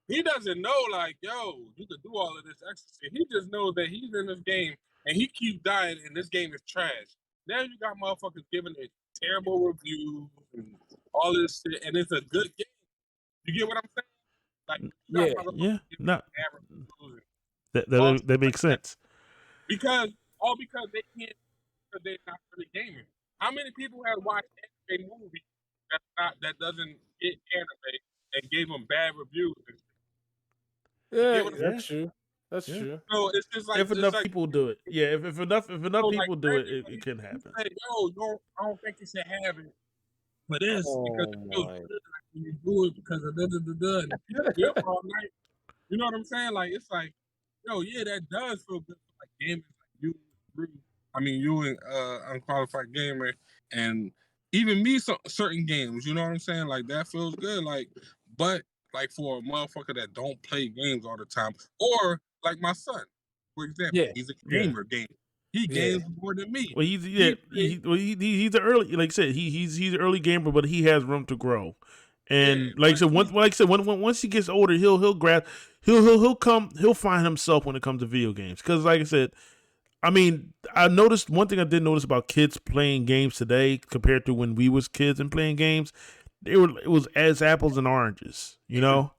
he doesn't know, like, yo, you could do all of this extra shit. He just knows that he's in this game and he keeps dying and this game is trash. Now you got motherfuckers giving it terrible reviews and all this shit, and it's a good game. You get what I'm saying? Like, you got Yeah. motherfuckers Yeah, giving no, it bad reviews and all that shit makes like that. sense. Because they can't, because they're not really gaming. How many people have watched anime movies that doesn't get anime and gave them bad reviews? You Yeah, get what I'm Yeah, that's true. That's yeah. true. So it's just like If enough people do it, yeah. If enough like people do it, it technically can you happen. say, yo, I don't think you should have it for this because Oh it feels my. good like, when you do it because of da and people be up all night. You know what I'm saying? Like it's like, yo, yeah, that does feel good for like gamers like you, Bruce. I mean, you and Unqualified Gamer, and even me, certain games. You know what I'm saying? Like that feels good. Like, but like for a motherfucker that don't play games all the time, or like my son, for example, Yeah. he's a Yeah. gamer. He Yeah. games more than me. Well, he's an early, like I said, he's an early gamer, but he has room to grow. And like I said, once he gets older, he'll find himself when it comes to video games. Because like I said, I mean, I noticed one thing I did notice about kids playing games today compared to when we was kids and playing games. It was as apples and oranges, you know.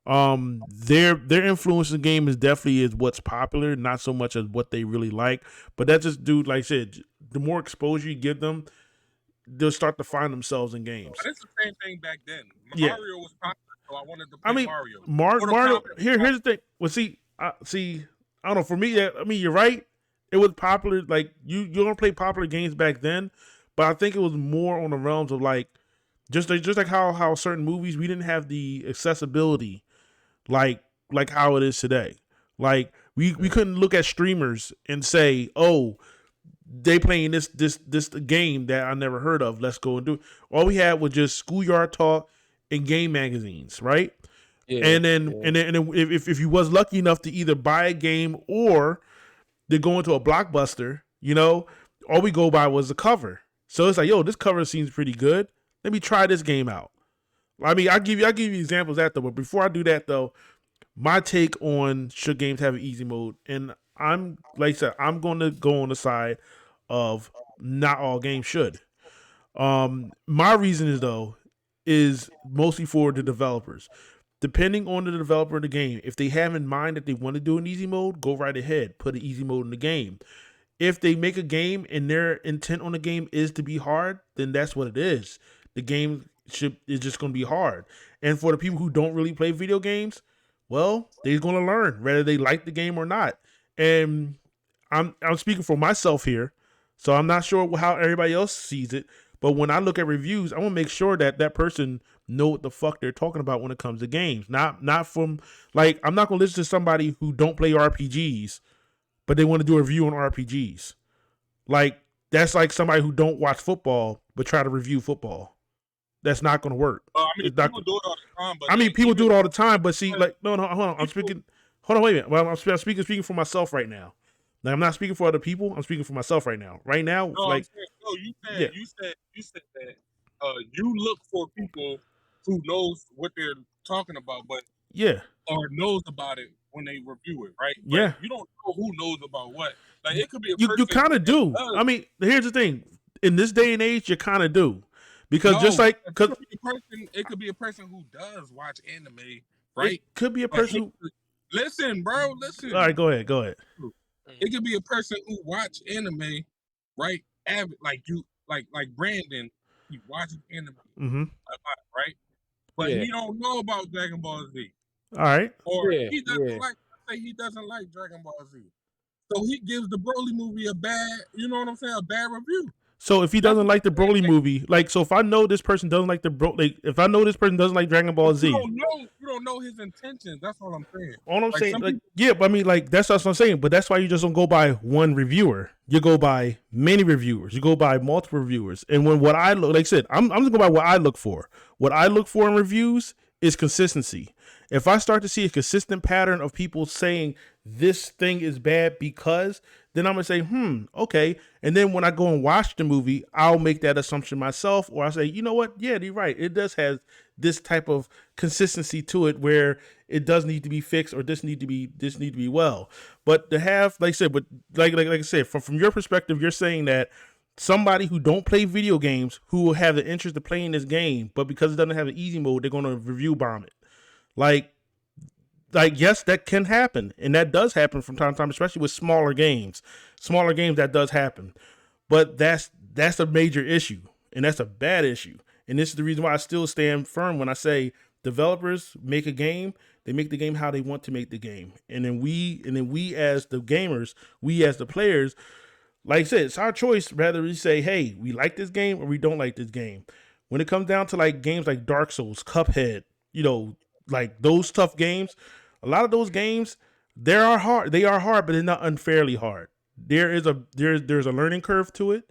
Their influence in the game is definitely is what's popular, not so much as what they really like. But that's just dude, like I said, the more exposure you give them, they'll start to find themselves in games. But it's the same thing back then. Yeah. Mario was popular, so I wanted to I play mean, Mario. Mario. Here's the thing. Well, see, I don't know. For me, I mean, you're right. It was popular. Like you don't play popular games back then, but I think it was more on the realms of like just like how certain movies we didn't have the accessibility like how it is today. Like we couldn't look at streamers and say, oh, they playing this game that I never heard of. Let's go and do it. All we had was just schoolyard talk and game magazines, right? Yeah. And then if you was lucky enough to either buy a game or to go into a blockbuster, all we go by was the cover. So it's like, yo, this cover seems pretty good. Let me try this game out. I mean, I'll give you examples of that though. But before I do that though, my take on should games have an easy mode, and I'm like I said, I'm going to go on the side of not all games should. My reason is mostly for the developers. Depending on the developer of the game, if they have in mind that they want to do an easy mode, go right ahead, put an easy mode in the game. If they make a game and their intent on the game is to be hard, then that's what it is. The game is just going to be hard. And for the people who don't really play video games, well, they're going to learn whether they like the game or not. And I'm speaking for myself here, so I'm not sure how everybody else sees it. But when I look at reviews, I want to make sure that that person know what the fuck they're talking about when it comes to games. Not from like I'm not going to listen to somebody who don't play RPGs, but they want to do a review on RPGs. Like that's like somebody who don't watch football but try to review football. that's not going to work. I mean, It's not. people do it all the time, but I mean, people do it all the time, but see, like, no, hold on. I'm people- speaking. Hold on, wait a minute. Well, I'm speaking for myself right now. Like, I'm not speaking for other people. I'm speaking for myself right now. Right now, No, like, you yeah. said that you look for people who knows what they're talking about, but yeah, or knows about it when they review it, right? yeah. But you don't know who knows about what. Like it could be a You person kind of that do. does. I mean, here's the thing. In this day and age, you kind of do, because No, just like it could be a person who does watch anime, it right? could be a person. Listen, bro, listen. All right, go ahead. It could be a person who watch anime, right? Like you, like Brandon, he watches anime Mm-hmm. a lot, right? But Yeah. he don't know about Dragon Ball Z, All right. or Yeah, he doesn't yeah. like. Say he doesn't like Dragon Ball Z, so he gives the Broly movie a bad, you know what I'm saying, a bad review. So if he doesn't like the Broly movie, like, so if I know this person doesn't like if I know this person doesn't like Dragon Ball Z, You don't know his intentions. That's all I'm saying. all I'm Like, saying, some like, people- yeah, but I mean, like, that's what I'm saying. But that's why you just don't go by one reviewer. You go by many reviewers. You go by multiple reviewers. And when what I look, like I said, I'm just going by what I look for. What I look for in reviews is consistency. If I start to see a consistent pattern of people saying this thing is bad because, then I'm gonna say, okay. And then when I go and watch the movie, I'll make that assumption myself, or I say, you know what? Yeah, you're right. It does have this type of consistency to it where it does need to be fixed, or this need to be well. But to have, like I said, but like I said, from your perspective, you're saying that somebody who don't play video games, who will have the interest of playing this game, but because it doesn't have an easy mode, they're gonna review bomb it. Like yes, that can happen, and that does happen from time to time, especially with smaller games. Smaller games, that does happen, but that's a major issue, and that's a bad issue. And this is the reason why I still stand firm when I say developers make a game, they make the game how they want to make the game, and then we as the gamers, we as the players, like I said, it's our choice. Rather we say, hey, we like this game or we don't like this game. When it comes down to like games like Dark Souls, Cuphead, like those tough games, a lot of those games, they are hard, but they're not unfairly hard. There's a learning curve to it.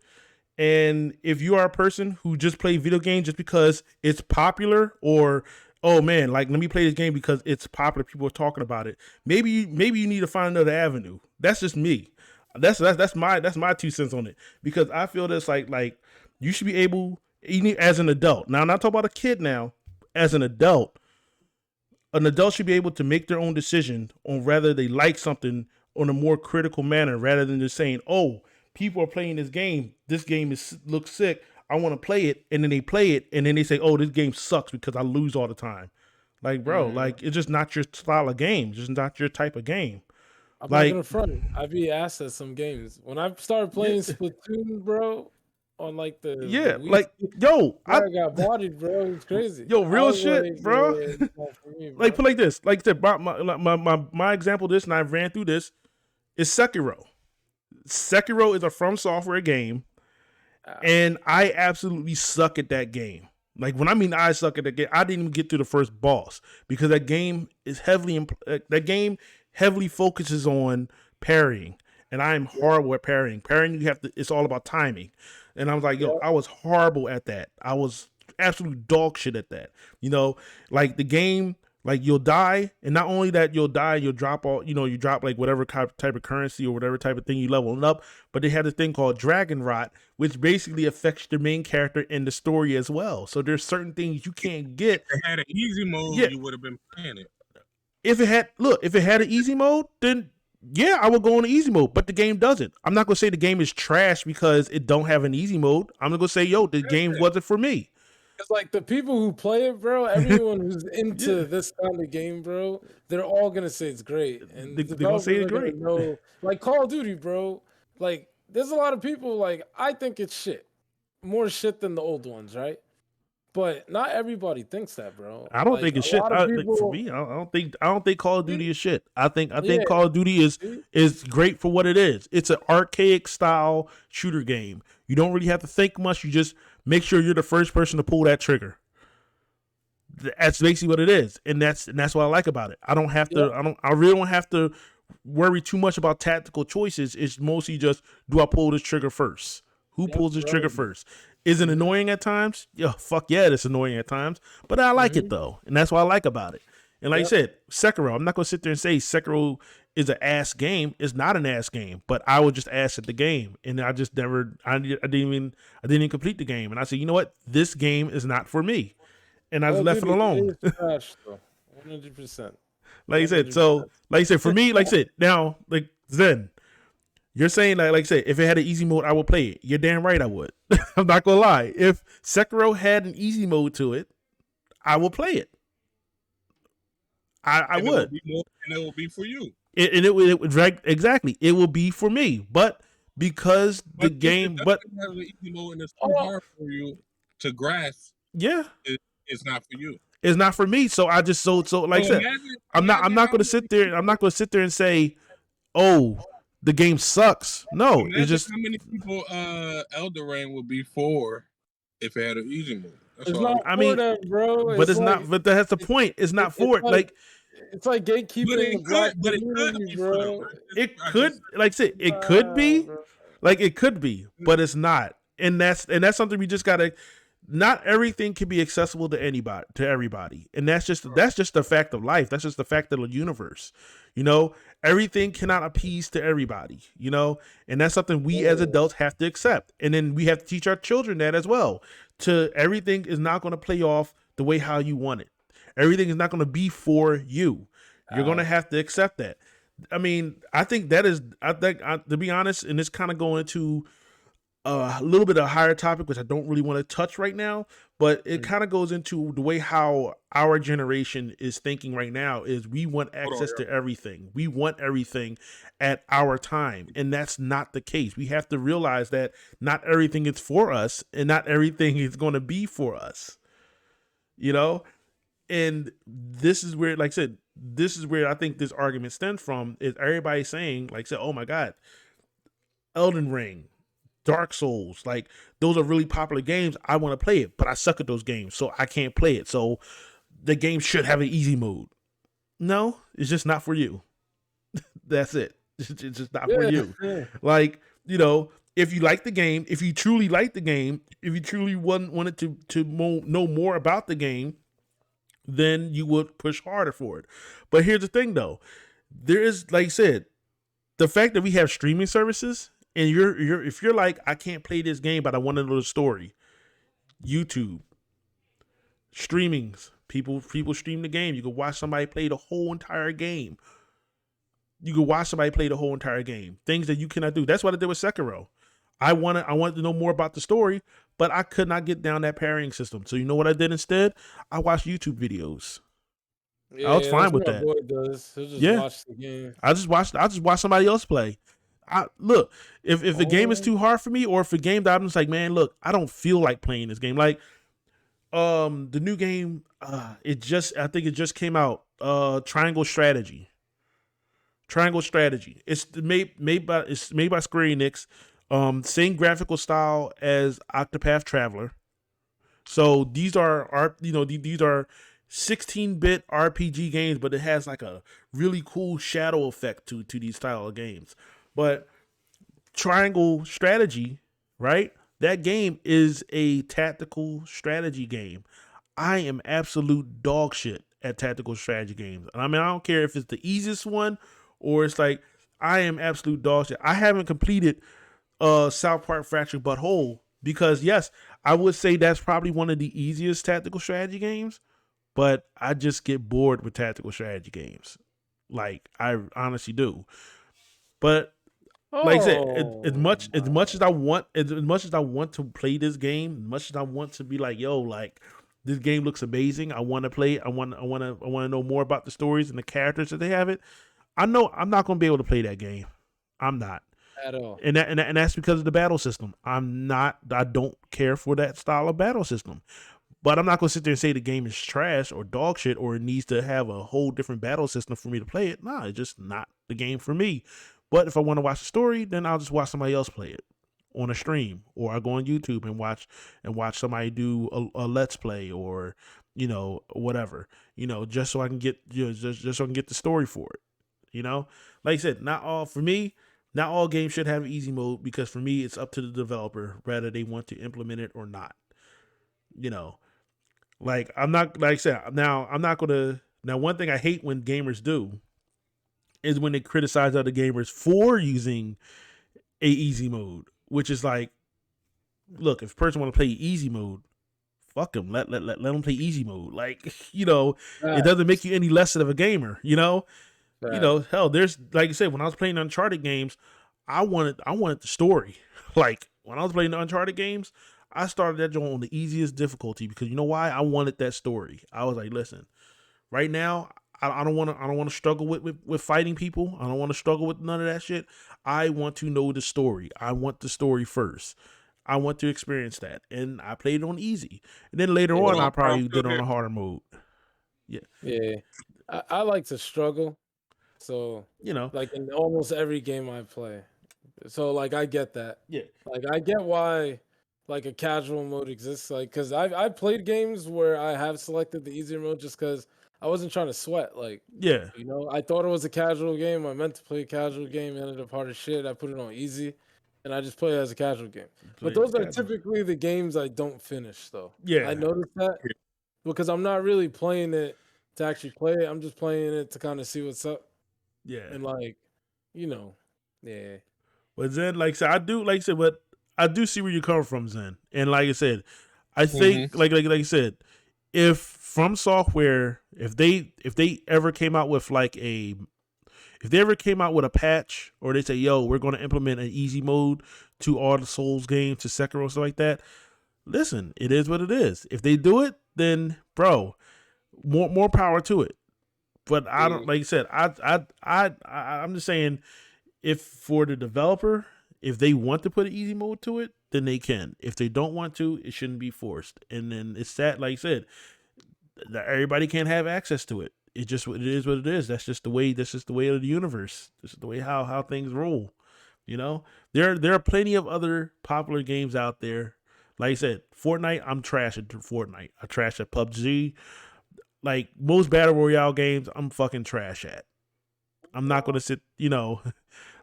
And if you are a person who just play video games just because it's popular, or, oh man, like, let me play this game because it's popular, people are talking about it, maybe you need to find another avenue. That's just me. That's my 2 cents on it, because I feel that's like you should be able, even as an adult. Now, I'm not talking about a kid now. As an adult should be able to make their own decision on whether they like something on a more critical manner, rather than just saying, oh, people are playing this game looks sick, I want to play it, and then they play it, and then they say, oh, this game sucks because I lose all the time. Like, bro, like, it's just not your style of game. It's just not your type of game. I'm Like- not gonna front. I'd be asked at some games when I started playing Splatoon, bro. On like the Wii like, stick, yo, I got bodied, bro. It was crazy. Yo, real I was shit, like, bro. yeah, it's not for me, bro. like, put like this, like I said, my example of this, and I ran through this, is Sekiro. Sekiro is a From Software game, and I absolutely suck at that game. Like, when I mean I suck at that game, I didn't even get to the first boss, because that game is heavily focuses on parrying, and I am horrible at parrying. Parrying, it's all about timing, and I was like, yo, I was horrible at that. I was absolute dog shit at that. Like, the game, like, you'll die, and not only that, you'll die, you'll drop all, you drop like whatever type of currency or whatever type of thing you leveling up, but they had this thing called Dragon Rot, which basically affects the main character in the story as well. So there's certain things you can't get. If it had an easy mode, Yeah. you would have been playing it. If it had an easy mode, then yeah, I would go on the easy mode, but the game doesn't. I'm not gonna say the game is trash because it don't have an easy mode. I'm gonna say, yo, the game wasn't for me. It's like the people who play it, bro. Everyone who's into this kind of game, bro, they're all gonna say it's great, and They're gonna say it's great. Know, like Call of Duty, bro. Like, there's a lot of people, like, I think it's shit, more shit than the old ones, right? But not everybody thinks that, bro. I don't Like, think it's a shit. lot of For me, I don't think Call of Duty is shit. I think Yeah. Call of Duty is great for what it is. It's an archaic style shooter game. You don't really have to think much. You just make sure you're the first person to pull that trigger. That's basically what it is, and that's what I like about it. I don't have to. I really don't have to worry too much about tactical choices. It's mostly just, do I pull this trigger first? Who pulls this trigger first? Is it annoying at times? Yeah, fuck yeah, it's annoying at times. But I like it though, and that's what I like about it. And like I said, Sekiro, I'm not gonna sit there and say Sekiro is an ass game. It's not an ass game, but I would just ass at the game, and I just never, I didn't even complete the game. And I said, you know what, this game is not for me, and I just left it alone. It is trash though, 100%. Like I said, so like I said, for me, like I said, now like Zen, you're saying that, like I said, if it had an easy mode, I would play it. You're damn right I would. I'm not gonna lie. If Sekiro had an easy mode to it, I will play it. I would. And it will be for you. It would exactly. It will be for me, but because the game, but have an easy mode and it's too hard for you to grasp. Yeah, it's not for you. It's not for me. So I just like I said, I'm not going to sit there. I'm not going to sit there and say, oh, the game sucks. No, it's just how many people Elder Ring would be for if it had an easy mode. It's not for that, bro. But it's not. But that's the point. It's not for it. Like it's like gatekeeping the black community, bro. It could, like I said, it could be, like it could be, but it's not. And that's something we just gotta. Not everything can be accessible to everybody, and that's just the fact of life. That's just the fact of the universe. You know, everything cannot appease to everybody. You know, and that's something we as adults have to accept, and then we have to teach our children that as well. To everything is not going to play off the way how you want it. Everything is not going to be for you. You're going to have to accept that. I mean, I think that is. I think to be honest, and it's kind of going to a little bit of a higher topic, which I don't really want to touch right now, but it kind of goes into the way how our generation is thinking right now is we want access to everything. We want everything at our time. And that's not the case. We have to realize that not everything is for us and not everything is going to be for us, you know? And this is where, like I said, this is where I think this argument stems from is everybody saying, like I said, oh my God, Elden Ring, Dark Souls, like those are really popular games. I want to play it, but I suck at those games, so I can't play it. So the game should have an easy mode. No, it's just not for you. That's it. It's just not for you. Like, you know, if you like the game, if you truly like the game, if you truly wanted to know more about the game, then you would push harder for it. But here's the thing, though. There is, like I said, the fact that we have streaming services. And if you're like, I can't play this game, but I want to know the story. YouTube, streamings, people stream the game. You can watch somebody play the whole entire game. Things that you cannot do. That's what I did with Sekiro. I wanted to know more about the story, but I could not get down that parrying system. So you know what I did instead? I watched YouTube videos. I was fine with that. He'll just watch the game. I just watch somebody else play. Look, if the game is too hard for me, or if a game that I'm just like, man, look, I don't feel like playing this game. Like, the new game, I think it just came out. Triangle Strategy. It's made by Square Enix. Same graphical style as Octopath Traveler. So these are 16-bit RPG games, but it has like a really cool shadow effect to these style of games. But Triangle Strategy, right? That game is a tactical strategy game. I am absolute dog shit at tactical strategy games. I mean, I don't care if it's the easiest one or it's like, I am absolute dog shit. I haven't completed South Park Fractured But Whole because, yes, I would say that's probably one of the easiest tactical strategy games, but I just get bored with tactical strategy games. Like, I honestly do. But like I said, as much as I want to play this game, as much as I want to be like, yo, like this game looks amazing. I want to play it. I want to know more about the stories and the characters that they have it. I know I'm not going to be able to play that game. I'm not at all, and that's because of the battle system. I don't care for that style of battle system. But I'm not going to sit there and say the game is trash or dog shit or it needs to have a whole different battle system for me to play it. Nah, it's just not the game for me. But if I want to watch the story, then I'll just watch somebody else play it on a stream, or I go on YouTube and watch somebody do a let's play, or whatever, just so I can get just so I can get the story for it. Like I said, not all for me. Not all games should have easy mode because for me, it's up to the developer whether they want to implement it or not. You know, like I'm not like I said. Now I'm not gonna. Now one thing I hate when gamers do is when they criticize other gamers for using a easy mode, which is like, look, if a person want to play easy mode, fuck them. Let them play easy mode. Like, it doesn't make you any less of a gamer. Hell, there's like I said, when I was playing Uncharted games, I wanted the story. Like when I was playing the Uncharted games, I started that joint on the easiest difficulty because you know why? I wanted that story. I was like, listen, right now, I don't want to struggle with fighting people. I don't want to struggle with none of that shit. I want to know the story. I want the story first. I want to experience that, and I played it on easy. And then later on, I probably did it on a harder mode. Yeah, yeah. I like to struggle, so like in almost every game I play. So like I get that. Yeah. Like I get why like a casual mode exists. Like because I've played games where I have selected the easier mode just because I wasn't trying to sweat. Like yeah, I thought it was a casual game. I meant to play a casual game. It ended up hard as shit. I put it on easy, and I just play it as a casual game. But those are typically the games I don't finish though. Yeah, I noticed that because I'm not really playing it to actually play it. I'm just playing it to kind of see what's up. Yeah. And like, yeah. But Zen, like I said, but I do see where you're coming from, Zen. And like I said, I think like I said, if From Software, if they ever came out with if they ever came out with a patch or they say, yo, we're gonna implement an easy mode to all the Souls games, to Sekiro, stuff like that, listen, it is what it is. If they do it, then bro, more power to it. But I don't, like you said, I'm just saying, if for the developer, if they want to put an easy mode to it, then they can. If they don't want to, it shouldn't be forced. And then it's that, like I said, that everybody can't have access to it. It is what it is. That's just the way of the universe. This is the way how things roll. There are plenty of other popular games out there. Like I said, Fortnite, I'm trash at Fortnite. I trash at PUBG. Like most battle royale games, I'm fucking trash at. I'm not gonna sit,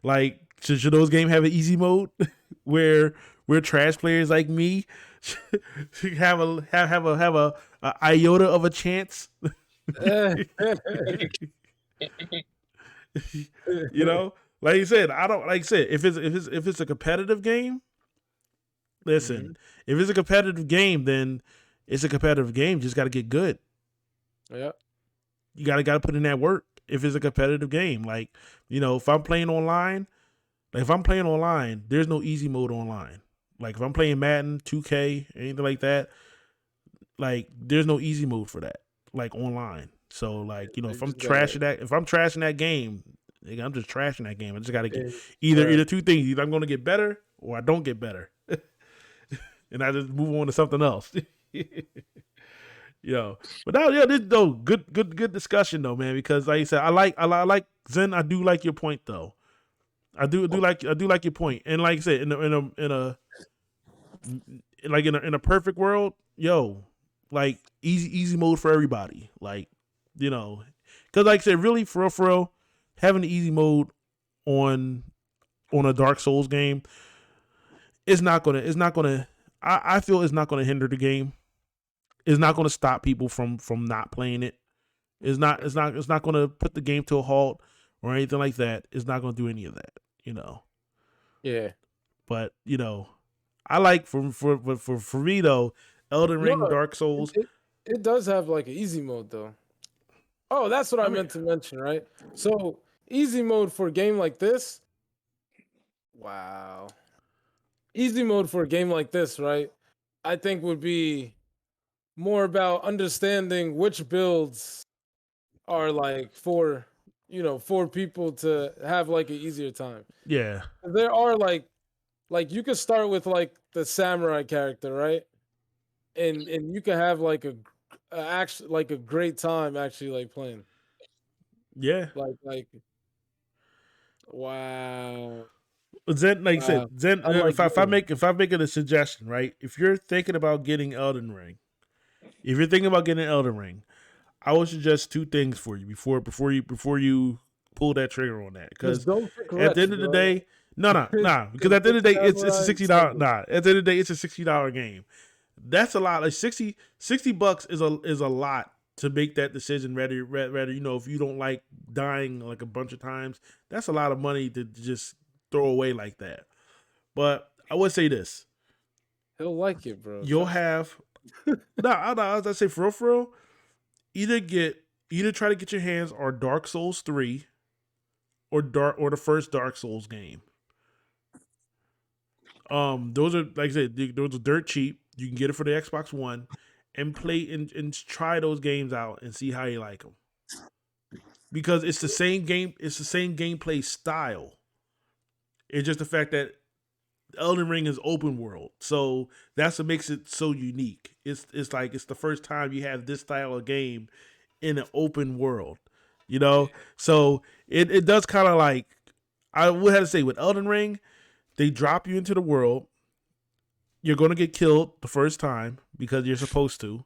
like should those games have an easy mode where trash players like me have a iota of a chance? Like you said, I don't like I said, if it's a competitive game, listen, if it's a competitive game, then it's a competitive game. You just gotta get good. Yeah. You gotta put in that work if it's a competitive game. Like, if I'm playing online, there's no easy mode online. Like if I'm playing Madden, 2K, anything like that, like there's no easy mode for that, like online. So like, if I'm trashing that game, I'm just trashing that game. I just gotta get either two things. Either I'm gonna get better or I don't get better. And I just move on to something else. But now, this though, good discussion though, man. Because like I said, I like Zen. I do like your point though. I do like your point. And like I said, in a perfect world, like easy mode for everybody. Like, because like I said, really for real, having the easy mode on a Dark Souls game is not gonna. I feel it's not gonna hinder the game. It's not going to stop people from not playing it. It's not going to put the game to a halt or anything like that. It's not going to do any of that, Yeah. But I like for me though, Elden Ring, Dark Souls. It does have like an easy mode though. Oh, that's what I meant to mention, right? So easy mode for a game like this. Wow. Easy mode for a game like this, right? I think would be more about understanding which builds are like for people to have like an easier time. Yeah. There are like you could start with like the samurai character, right? And you can have like actually like a great time actually like playing. Yeah. Like wow. Zen, like I said, Zen. If I'm making a suggestion, right? If you're thinking about getting Elden Ring, I would suggest two things for you before you pull that trigger on that because Just don't pick at the Retch, end of the bro. day, no, because at the end of the day, it's a Samurai, $60. Sega. Nah, at the end of the day, it's a $60 game. That's a lot. Like $60 is a lot to make that decision. Rather, if you don't like dying like a bunch of times, that's a lot of money to just throw away like that. But I would say this: He'll like it, bro. you'll Trust me. have I was say for real, either try to get your hands on Dark Souls 3 or the first Dark Souls game. Those are like I said, those are dirt cheap. You can get it for the Xbox One and play and try those games out and see how you like them. Because it's the same game, it's the same gameplay style. It's just the fact that Elden Ring is open world, so that's what makes it so unique. It's like it's the first time you have this style of game in an open world, you know. So it does kind of like I would have to say with Elden Ring, they drop you into the world. You're gonna get killed the first time because you're supposed to.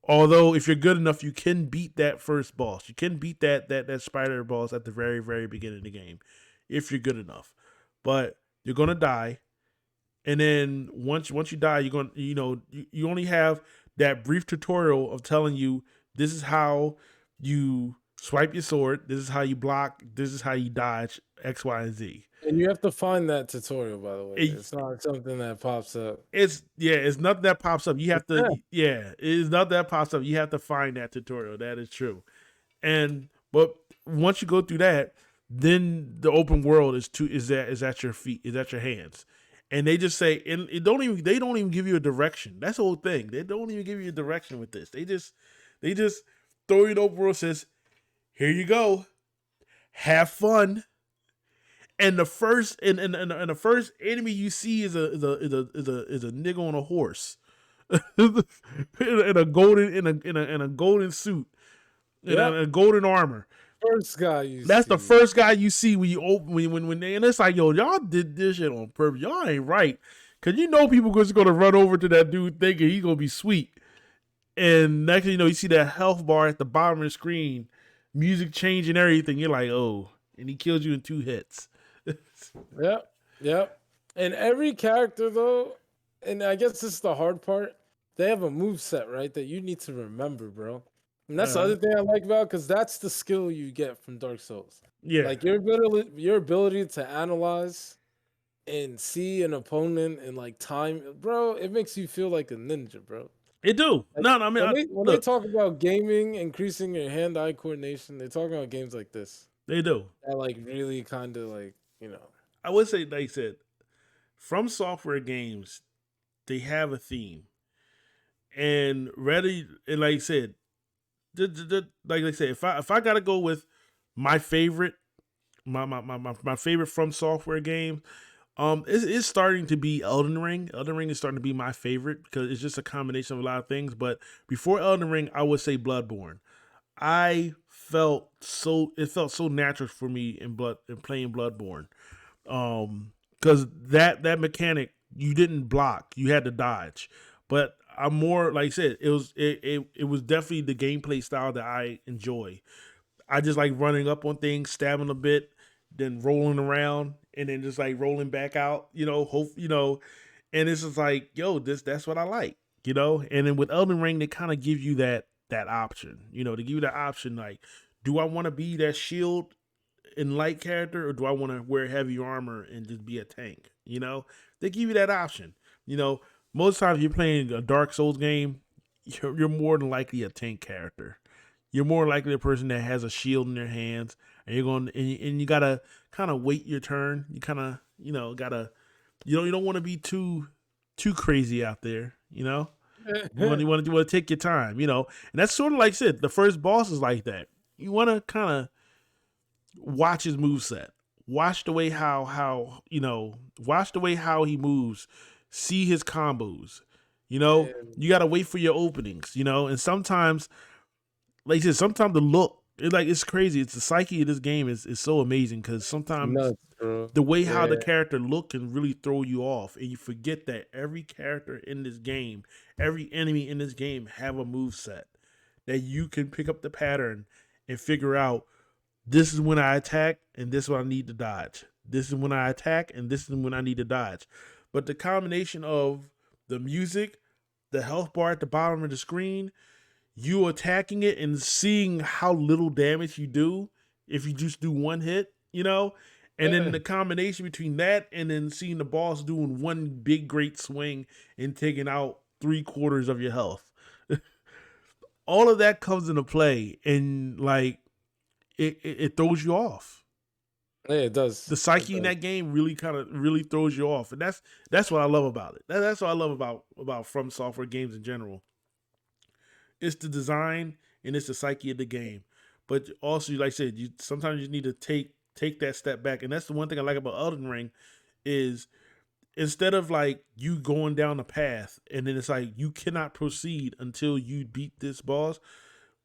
Although if you're good enough, you can beat that first boss. You can beat that spider boss at the very very beginning of the game, if you're good enough. But you're gonna die, and then once you die, you're gonna you only have that brief tutorial of telling you this is how you swipe your sword, this is how you block, this is how you dodge X, Y, and Z. And you have to find that tutorial, by the way. It- It's not something that pops up. It's nothing that pops up. You have to it's nothing that pops up. You have to find that tutorial. That is true. But once you go through that, then the open world is at your feet, is at your hands. And they just say, and they don't even give you a direction. That's the whole thing. They don't even give you a direction with this. They just throw you the open world, says, here you go. Have fun. And the first and the first enemy you see is a nigga on a horse, in a golden suit, in a golden armor. First guy you That's see. the first guy you see when you open when they, and it's like, yo, y'all did this shit on purpose. Y'all ain't right, cause you know people just gonna run over to that dude thinking he's gonna be sweet, and next thing you know, you see that health bar at the bottom of the screen, music changing everything. You're like, oh, and he kills you in 2 hits. Yep. And every character though, and I guess this is the hard part, they have a move set, right? That you need to remember, bro. And that's the other thing I like about, because that's the skill you get from Dark Souls. Yeah, Like your ability to analyze and see an opponent and like time, bro, it makes you feel like a ninja, bro. it do. Like, No, I mean, when they talk about gaming, increasing your hand-eye coordination, they talk about games like this. they do. That like really kind of like, I would say, like I said, From Software games, they have a theme, and ready, and like I said, like I said, if I gotta go with my favorite, my favorite From Software game, it's starting to be Elden Ring. Elden Ring is starting to be my favorite because it's just a combination of a lot of things. But before Elden Ring, I would say Bloodborne. It felt so natural for me in playing Bloodborne. Because that mechanic, you didn't block, you had to dodge. But I'm more, like I said, it was definitely the gameplay style that I enjoy. I just like running up on things, stabbing a bit, then rolling around, and then just like rolling back out. And it's just like, yo, that's what I like. And then with Elden Ring, they kind of give you that option. They give you that option, like, do I want to be that shield and light character, or do I want to wear heavy armor and just be a tank? They give you that option. Most times you're playing a Dark Souls game, you're more than likely a tank character. You're more likely a person that has a shield in their hands, and you're going and you gotta kind of wait your turn. You kind of gotta you don't want to be too crazy out there. You want to take your time. And that's sort of like I said, the first boss is like that. You want to kind of watch his moveset. Watch the way watch the way how he moves. See his combos. You gotta wait for your openings. And sometimes, like I said, sometimes the look, it's crazy. It's the psyche of this game is so amazing because sometimes nuts, bro. the way how the character look can really throw you off, and you forget that every character in this game, every enemy in this game have a move set that you can pick up the pattern and figure out this is when I attack, and this is when I need to dodge. This is when I attack, and this is when I need to dodge. But the combination of the music, the health bar at the bottom of the screen, you attacking it and seeing how little damage you do if you just do one hit, and then the combination between that and then seeing the boss doing one big great swing and taking out 3/4 of your health. All of that comes into play, and like it throws you off. Yeah, it does. The psyche in that game really throws you off, and that's what I love about it. That's what I love about From Software games in general. It's the design and it's the psyche of the game, but also, like I said, you sometimes you need to take that step back, and that's the one thing I like about Elden Ring is instead of like you going down a path and then it's like you cannot proceed until you beat this boss.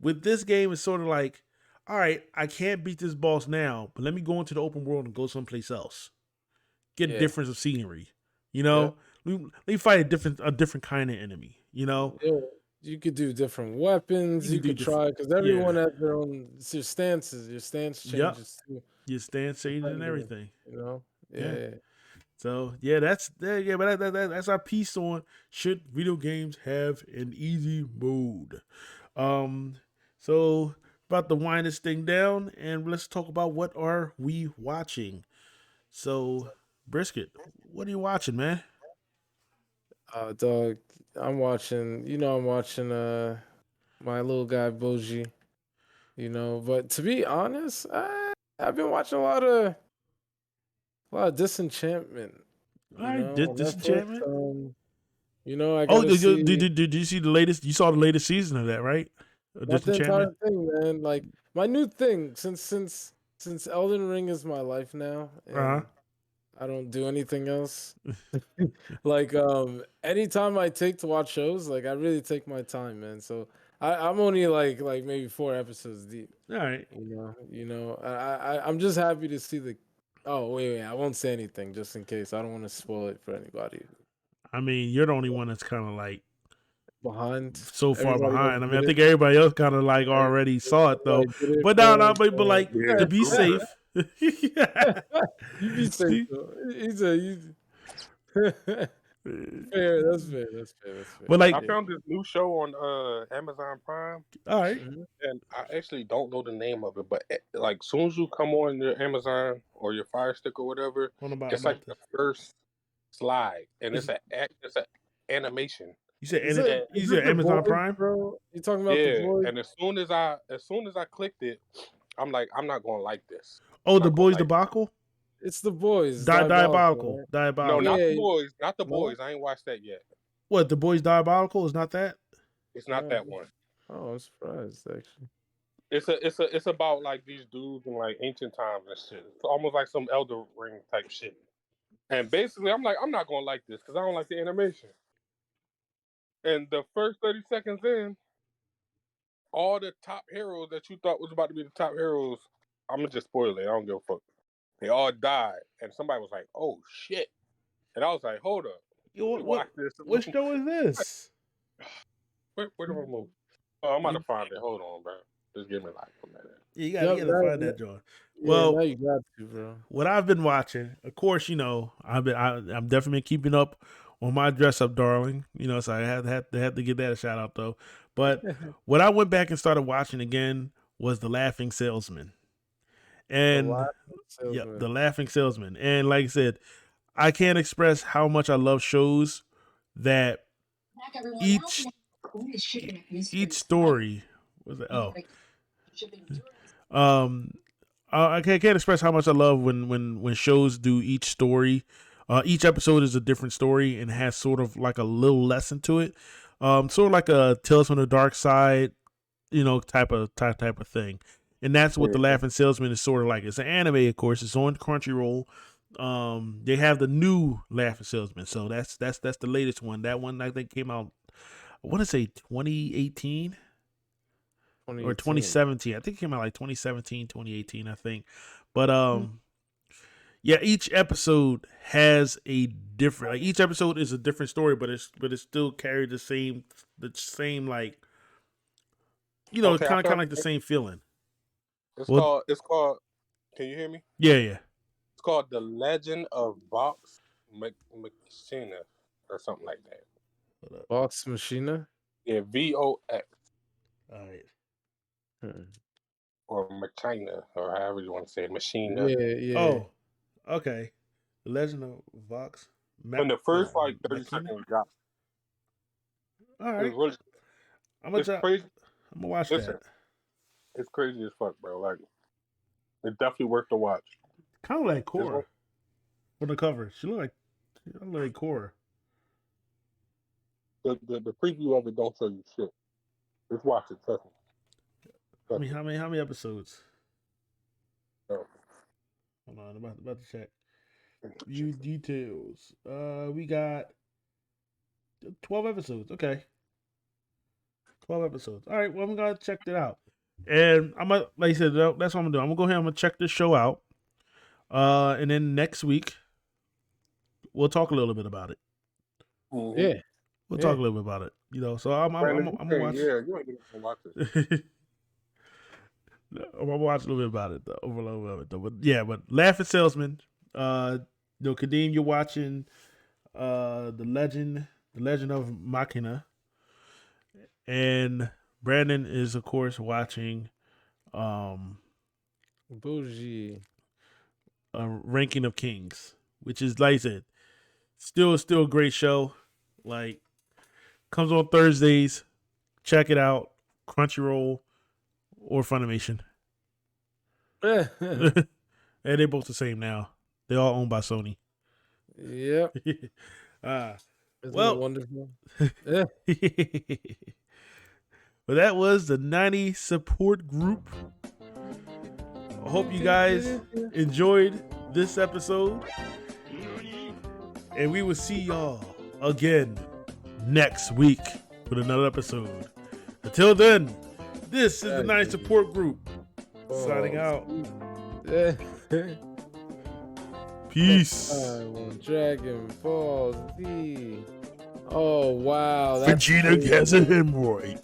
With this game, it's sort of like, all right, I can't beat this boss now, but let me go into the open world and go someplace else. Get a difference of scenery, Let me fight a different kind of enemy, Yeah, you could do different weapons. You could try because everyone has their own. It's your stances. Your stance changes too. Your stance changes and everything. Yeah. So but that's our piece on should video games have an easy mode. So about to wind this thing down, and let's talk about what are we watching. So, Brisket, what are you watching, man? Dog, I'm watching. I'm watching. My little guy Boji. But to be honest, I've been watching a lot of Disenchantment. All right, Disenchantment. I gotta see. Did you see the latest? You saw the latest season of that, right? Not the entire thing, man. Like my new thing since Elden Ring is my life now, and I don't do anything else. Like anytime I take to watch shows, like I really take my time, man. So I'm only like maybe 4 episodes deep. All right. I'm just happy to see the. Oh wait, I won't say anything just in case. I don't want to spoil it for anybody. I mean, you're the only one that's kind of like behind, so far behind. I mean, I think everybody else kind of like already saw it though. But but like to be safe. You be safe though. He's fair. That's fair. But like, I found this new show on Amazon Prime. All right. And I actually don't know the name of it, but like soon as you come on your Amazon or your Fire Stick or whatever, it's like the first slide, and it's an animation. You said Amazon Prime, bro? You talking about the Boys? And as soon as I clicked it, I'm like, I'm not gonna like this. Oh, the Boys debacle. It's the Boys. Diabolical. No, not the Boys. Not the Boys. I ain't watched that yet. What, the Boys Diabolical is not that? It's not that one. Oh, I'm surprised actually. It's about like these dudes in like ancient times and shit. It's almost like some Elder Ring type shit. And basically, I'm like, I'm not gonna like this because I don't like the animation. And the first 30 seconds in, all the top heroes that you thought was about to be the top heroes, I'm gonna just spoil it. I don't give a fuck. They all died, and somebody was like, "Oh shit!" And I was like, "Hold up, what show is this?" Where do I move? Oh, I'm about to find it. Hold on, bro. Just give me like a minute. You gotta find that, John. Well, now you got to, bro. What I've been watching, of course, I'm definitely keeping up on my dress up, darling. So I had to give that a shout out though. But what I went back and started watching again was The Laughing Salesman. And The Laughing Salesman. And like I said, I can't express how much I love shows that each story was I can't express how much I love when shows do each story. Each episode is a different story and has sort of like a little lesson to it. Sort of like a Tales from the Dark Side, type of thing. And that's what The Laughing Salesman is sort of like. It's an anime, of course. It's on Crunchyroll. They have the new Laughing Salesman, so that's the latest one. That one I think came out, I want to say 2018 or 2017. I think it came out like 2017, 2018, I think. But each episode has a different. Like each episode is a different story, but it still carried the same like, kind of like the same feeling. It's Well- called. It's called. Can you hear me? Yeah. It's called The Legend of Vox Machina or something like that. Vox Machina. Yeah, VOX All right. Hmm. or Machina or however you want to say it. Machina. Yeah. Oh, okay. The Legend of Vox. In the first like 30 Machina? seconds, drop. All It's right. really, it's crazy. I'm gonna watch Listen, that. it's crazy as fuck, bro. Like, it's definitely worth the watch. Kind of like This Cora from the cover. She look like Cora. The preview of it don't show you shit. Just watch it, trust me. I mean, how many episodes? Oh. Hold on, I'm about to check. View details. We got 12 episodes. Okay. 12 episodes. All right, well, I'm gonna check that out. And I'm gonna, like I said, that's what I'm gonna do. I'm gonna go ahead and I'm gonna check this show out. And then next week we'll talk a little bit about it. Mhm. Yeah. We'll talk a little bit about it. You know, so I'm Brandon, gonna watch. Yeah, you ain't gonna watch it. I'm gonna watch a little bit about it though, over a little bit though. But yeah, but Laughing Salesman. Kadeem, you're watching the Legend of Machina, and Brandon is of course watching Bougie. Ranking of Kings, which is, like I said, still a great show. Like, comes on Thursdays. Check it out. Crunchyroll or Funimation. And they're both the same now. They're all owned by Sony. Yep. Isn't Isn't it wonderful? Yeah. Well, that was the Nani Support Group. I hope you guys enjoyed this episode. And we will see y'all again next week with another episode. Until then, this is the Nani Support Group. Signing out. Yeah. Peace. Dragon Ball Z. Oh, wow. Vegeta has a hemorrhoid.